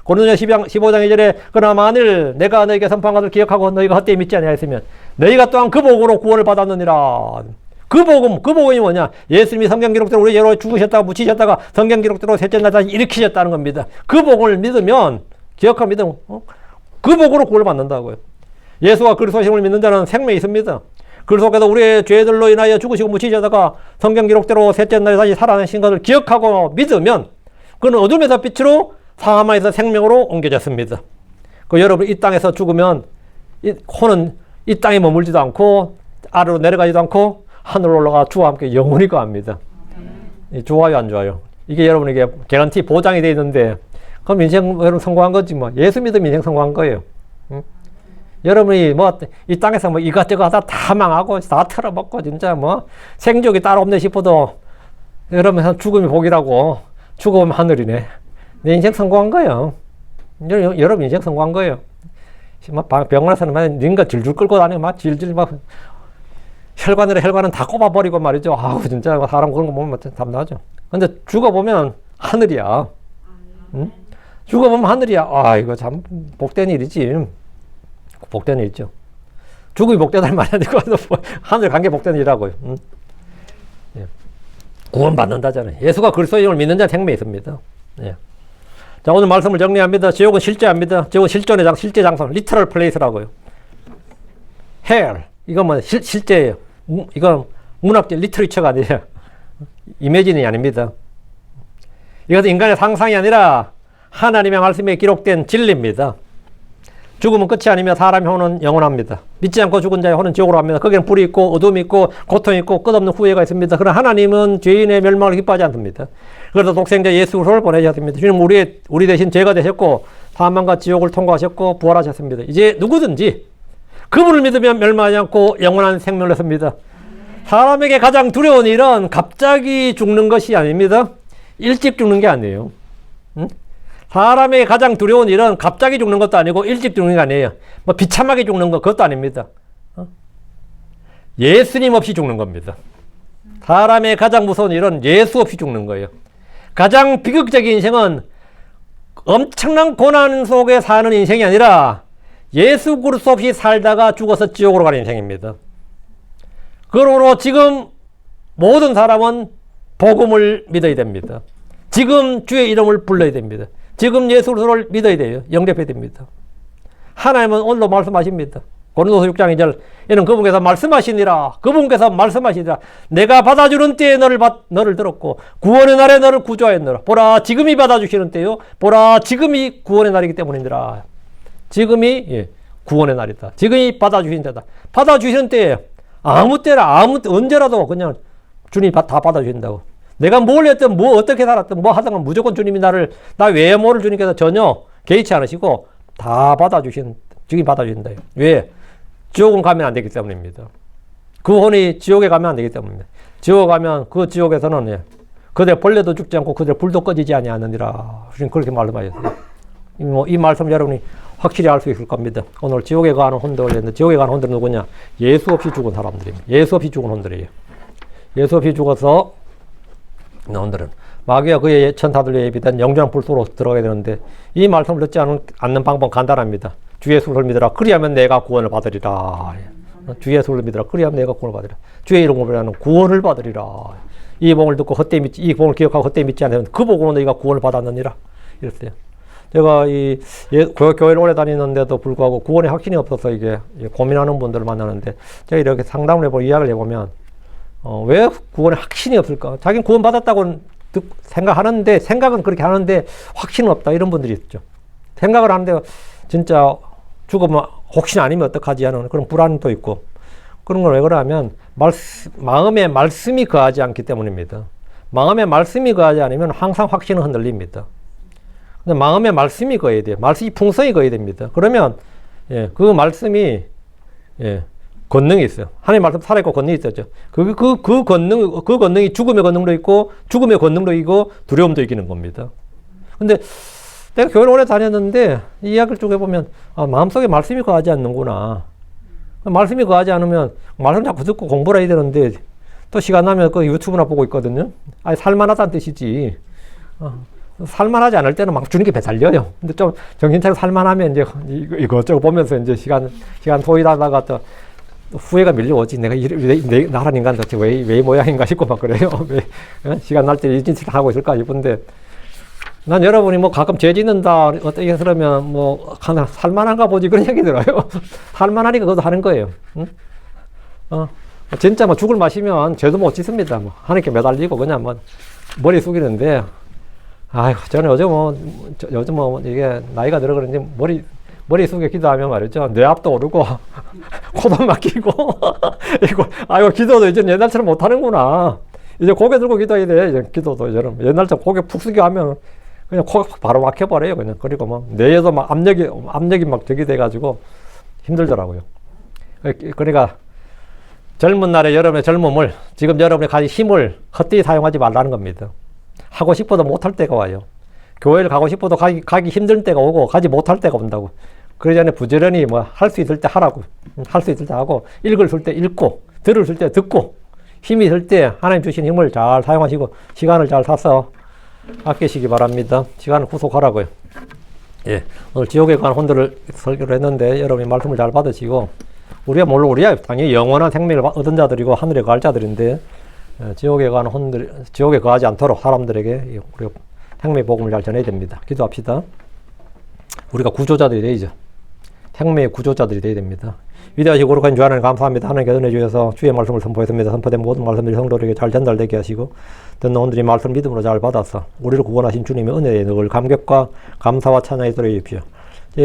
고린도전서 15장 2절에 그러나 만일 내가 너에게 선포한 것을 기억하고 너희가 헛되이 믿지 아니하였으면 너희가 또한 그 복으로 구원을 받았느니라. 그 복음이 뭐냐? 예수님이 성경 기록대로 우리 죄로 죽으셨다가 묻히셨다가 성경 기록대로 셋째 날 다시 일으키셨다는 겁니다. 그 복음을 믿으면 기억하고 믿으면 그 복으로 구원을 받는다고요. 예수와 그리스도심을 믿는 자는 생명이 있습니다. 그리스도께서 우리의 죄들로 인하여 죽으시고 묻히셨다가 성경 기록대로 셋째 날에 다시 살아나신 것을 기억하고 믿으면 그는 어둠에서 빛으로 사망에서 생명으로 옮겨졌습니다. 여러분 이 땅에서 죽으면 혼은 이 땅에 머물지도 않고 아래로 내려가지도 않고 하늘로 올라가 주와 함께 영원히 거합니다. 좋아요 안 좋아요? 이게 여러분에게 개런티 보장이 되어 있는데 그럼 인생 여러분 성공한 거지 뭐. 예수 믿으면 인생 성공한 거예요. 응? 여러분이 이 땅에서 이것저것 하다 다 망하고 다 털어먹고 진짜 생족이 따로 없네 싶어도 여러분 죽음이 복이라고 죽으면 하늘이네. 내 인생 성공한 거예요. 여러분 인생 성공한 거예요. 병원에서는 닌가 질질 끌고 다니고 질질 혈관은 다 꼽아버리고 말이죠. 아우 진짜 사람 그런 거 보면 답답하죠. 근데 죽어보면 하늘이야. 응? 죽어보면 하늘이야. 아 이거 참 복된 일이지. 복된 일이죠. 죽음이 복되다는 말이 아니고 하늘 간 게 복된 일이라고요. 응? 예. 구원 받는다잖아요. 예수가 그리스도의 이름을 믿는 자는 생명이 있습니다. 예. 자 오늘 말씀을 정리합니다. 지옥은 실제합니다. 지옥은 실제 장소, literal place라고요. hell 이건 실제예요. 이건 문학적 리터리처가 아니에요. 이미지는 아닙니다. 이것은 인간의 상상이 아니라 하나님의 말씀에 기록된 진리입니다. 죽음은 끝이 아니며 사람의 혼은 영원합니다. 믿지 않고 죽은 자의 혼은 지옥으로 갑니다. 거기는 불이 있고 어둠이 있고 고통이 있고 끝없는 후회가 있습니다. 그러나 하나님은 죄인의 멸망을 기뻐하지 않습니다. 그래서 독생자 예수 그리스도를 보내셨습니다. 주님 우리 대신 죄가 되셨고 사망과 지옥을 통과하셨고 부활하셨습니다. 이제 누구든지 그분을 믿으면 멸망하지 않고 영원한 생명을 얻습니다. 사람에게 가장 두려운 일은 갑자기 죽는 것이 아닙니다. 일찍 죽는 게 아니에요. 응? 사람에게 가장 두려운 일은 갑자기 죽는 것도 아니고 일찍 죽는 게 아니에요. 비참하게 죽는 것 그것도 아닙니다. 예수님 없이 죽는 겁니다. 사람의 가장 무서운 일은 예수 없이 죽는 거예요. 가장 비극적인 인생은 엄청난 고난 속에 사는 인생이 아니라 예수 그리스도 없이 살다가 죽어서 지옥으로 가는 인생입니다. 그러므로 지금 모든 사람은 복음을 믿어야 됩니다. 지금 주의 이름을 불러야 됩니다. 지금 예수 그리스도를 믿어야 돼요. 영접해야 됩니다. 하나님은 오늘도 말씀하십니다. 고린도서 6장 2절 이는 그분께서 말씀하시니라. 그분께서 말씀하시니라. 내가 받아주는 때에 너를 들었고 구원의 날에 너를 구조하였노라. 보라 지금이 받아주시는 때요. 보라 지금이 구원의 날이기 때문이니라. 지금이 구원의 날이다. 지금이 받아주신 때다. 받아주시는 때예요. 아무 때나 언제라도 그냥 주님이 다 받아주신다고. 내가 뭘 했든 어떻게 살았든 하든 무조건 주님이 나 외모를 주님께서 전혀 개의치 않으시고 다 지금 받아주신다. 왜? 지옥은 가면 안 되기 때문입니다. 그 혼이 지옥에 가면 안 되기 때문입니다. 지옥에 가면 그 지옥에서는 그대 벌레도 죽지 않고 그대 불도 꺼지지 아니하느니라. 주님 그렇게 말씀하셨어요. 이 말씀 여러분이 확실히 알 수 있을 겁니다. 오늘 지옥에 가는 혼들인데 지옥에 가는 혼들은 누구냐? 예수 없이 죽은 사람들입니다. 예수 없이 죽은 혼들이에요. 예수 없이 죽어서 혼들은 마귀와 그의 천사들에 예비된 영장 불소로 들어가야 되는데 이 말씀을 듣지 않는 방법은 간단합니다. 주의 예수를 믿으라. 그리하면 내가 구원을 받으리라. 주의 예수를 믿으라. 그리하면 내가 구원을 받으리라. 주의 이름으로 말하는 구원을 받으리라. 이 복을 듣고 헛되이 믿지, 이 복을 기억하고 헛되이 믿지 않으면 그 복으로 너희가 구원을 받았느니라. 이랬어요. 제가 교회를 오래 다니는데도 불구하고 구원의 확신이 없어서 이게 고민하는 분들을 만나는데, 제가 이렇게 상담을 해보고 이야기를 해보면, 왜 구원의 확신이 없을까? 자기는 구원 받았다고 생각하는데, 생각은 그렇게 하는데 확신은 없다. 이런 분들이 있죠. 생각을 하는데 진짜 죽으면 혹시 아니면 어떡하지 하는 그런 불안도 있고, 그런 걸 왜 그러냐면 마음에 말씀이 거하지 않기 때문입니다. 마음에 말씀이 거하지 않으면 항상 확신은 흔들립니다. 근데 마음에 말씀이 거해야 돼요. 말씀이 풍성히 거해야 됩니다. 그러면 그 말씀이 권능이 있어요. 하나님 말씀 살아있고 권능이 있었죠. 그 권능이 죽음의 권능도 있고, 죽음의 권능도 이기고, 두려움도 이기는 겁니다. 근데 내가 교회를 오래 다녔는데 이 이야기를 쭉 해보면 마음속에 말씀이 거하지 않는구나. 말씀이 거하지 않으면 말씀 자꾸 듣고 공부를 해야 되는데 또 시간 나면 그 유튜브나 보고 있거든요. 아니 살만하다는 뜻이지. 살만하지 않을 때는 막 주님께 배달려요. 근데 좀 정신 차리고 살만하면 이제 이것저것 보면서 이제 시간 소일하다가 또 후회가 밀려오지. 내가 나란 인간 도대체 왜 모양인가 싶고 막 그래요. 왜 시간 날 때 이 짓을 하고 있을까 싶은데, 난 여러분이 뭐 가끔 죄 짓는다 어떻게 그러면 뭐 살만한가 보지 그런 얘기 들어요. 살만하니까 그것도 하는 거예요. 응? 진짜 뭐 죽을 마시면 죄도 못 짓습니다. 뭐 하나님께 매달리고 그냥 뭐 머리 숙이는데, 아이고 저는 요즘 뭐 이게 나이가 들어 그런지 머리 숙여 기도하면 말이죠, 뇌압도 오르고 코도 막히고 이거 아이고 기도도 이제 옛날처럼 못 하는구나. 이제 고개 들고 기도해야 돼. 이제 기도도 여러분 옛날처럼 고개 푹 숙여 하면 그냥 코가 바로 막혀버려요. 그냥. 그리고 뭐 뇌에도 막 압력이 막 저기 돼가지고 힘들더라고요. 그러니까 젊은 날에 여러분의 젊음을, 지금 여러분이 가진 힘을 헛되이 사용하지 말라는 겁니다. 하고 싶어도 못할 때가 와요. 교회를 가고 싶어도 가기 힘든 때가 오고 가지 못할 때가 온다고. 그러기 전에 부지런히 뭐 할 수 있을 때 하라고. 할 수 있을 때 하고, 읽을 때 읽고, 들을 때 듣고, 힘이 들 때 하나님 주신 힘을 잘 사용하시고 시간을 잘 사서 아끼시기 바랍니다. 시간을 후속하라고요. 오늘 지옥에 관한 혼들을 설교를 했는데 여러분이 말씀을 잘 받으시고, 우리야 당연히 영원한 생명을 얻은 자들이고 하늘에 갈 자들인데, 지옥에 관한 혼들, 지옥에 거하지 않도록 사람들에게 우리가 생명의 복음을 잘 전해야 됩니다. 기도합시다. 우리가 구조자들이 되죠. 생명의 구조자들이 되어야 됩니다. 위대하시고 거룩한 주 하나님 감사합니다. 하나님께 은혜 주셔서 주의 말씀을 선포했습니다. 선포된 모든 말씀들이 성도들에게 잘 전달되게 하시고, 듣는 온들이 말씀 믿음으로 잘 받아서 우리를 구원하신 주님의 은혜에 늘 감격과 감사와 찬양이 들어 주십시오.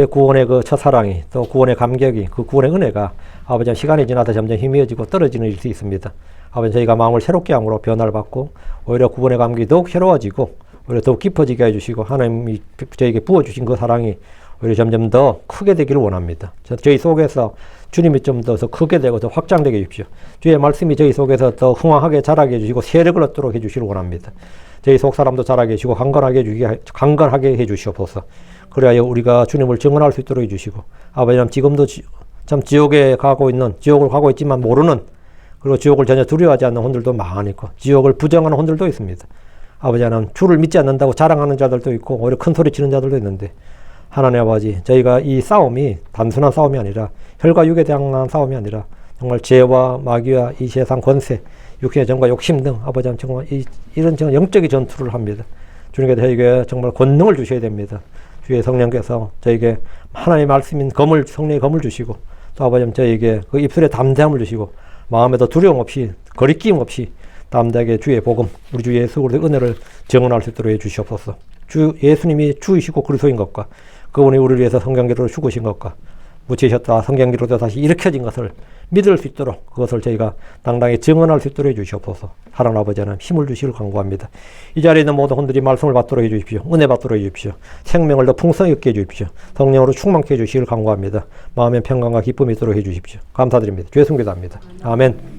구원의 그 첫사랑이, 또 구원의 감격이, 그 구원의 은혜가 아버지 시간이 지나서 점점 희미해지고 떨어지는 일이 있습니다. 아버지 저희가 마음을 새롭게 함으로 변화를 받고 오히려 구원의 감격이 더욱 새로워지고 오히려 더욱 깊어지게 해주시고, 하나님이 저에게 부어주신 그 사랑이 오히려 점점 더 크게 되기를 원합니다. 저희 속에서 주님이 좀 더 크게 되고 더 확장되게 해주십시오. 주의 말씀이 저희 속에서 더 흥황하게 자라게 해주시고 세력을 얻도록 해주시길 원합니다. 저희 속 사람도 자라게 해주시고 강건하게 해주시옵소서. 그래야 우리가 주님을 증언할 수 있도록 해주시고, 아버지님 지금도 참 지옥을 가고 있지만 모르는, 그리고 지옥을 전혀 두려워하지 않는 혼들도 많이 있고, 지옥을 부정하는 혼들도 있습니다. 아버지 하나님, 주를 믿지 않는다고 자랑하는 자들도 있고 오히려 큰 소리 치는 자들도 있는데, 하나님 아버지, 저희가 이 싸움이 단순한 싸움이 아니라, 혈과 육에 대한 싸움이 아니라 정말 죄와 마귀와 이 세상 권세, 육신의 정과 욕심 등 아버지 하나님 정말 이런 정말 영적인 전투를 합니다. 주님께서 저에게 정말 권능을 주셔야 됩니다. 주의 성령께서 저에게 하나님의 말씀인 검을, 성령의 검을 주시고, 또 아버지 저에게 그 입술에 담대함을 주시고, 마음에도 두려움 없이 거리낌 없이 담대하게 주의 복음, 우리 주 예수 그리스도의 은혜를 증언할 수 있도록 해주시옵소서. 주 예수님이 주이시고 그리스도인 것과, 그분이 우리를 위해서 성경기로 죽으신 것과, 묻히셨다 성경기로 다시 일으켜진 것을 믿을 수 있도록, 그것을 저희가 당당히 증언할 수 있도록 해주시옵소서. 사랑하는 아버지 하나님, 힘을 주시길 간구합니다. 이 자리에 있는 모든 혼들이 말씀을 받도록 해주십시오. 은혜 받도록 해주십시오. 생명을 더 풍성히 얻게 해주십시오. 성령으로 충만케 해주시길 간구합니다. 마음의 평강과 기쁨이 있도록 해주십시오. 감사드립니다. 주의 승리합니다. 아멘.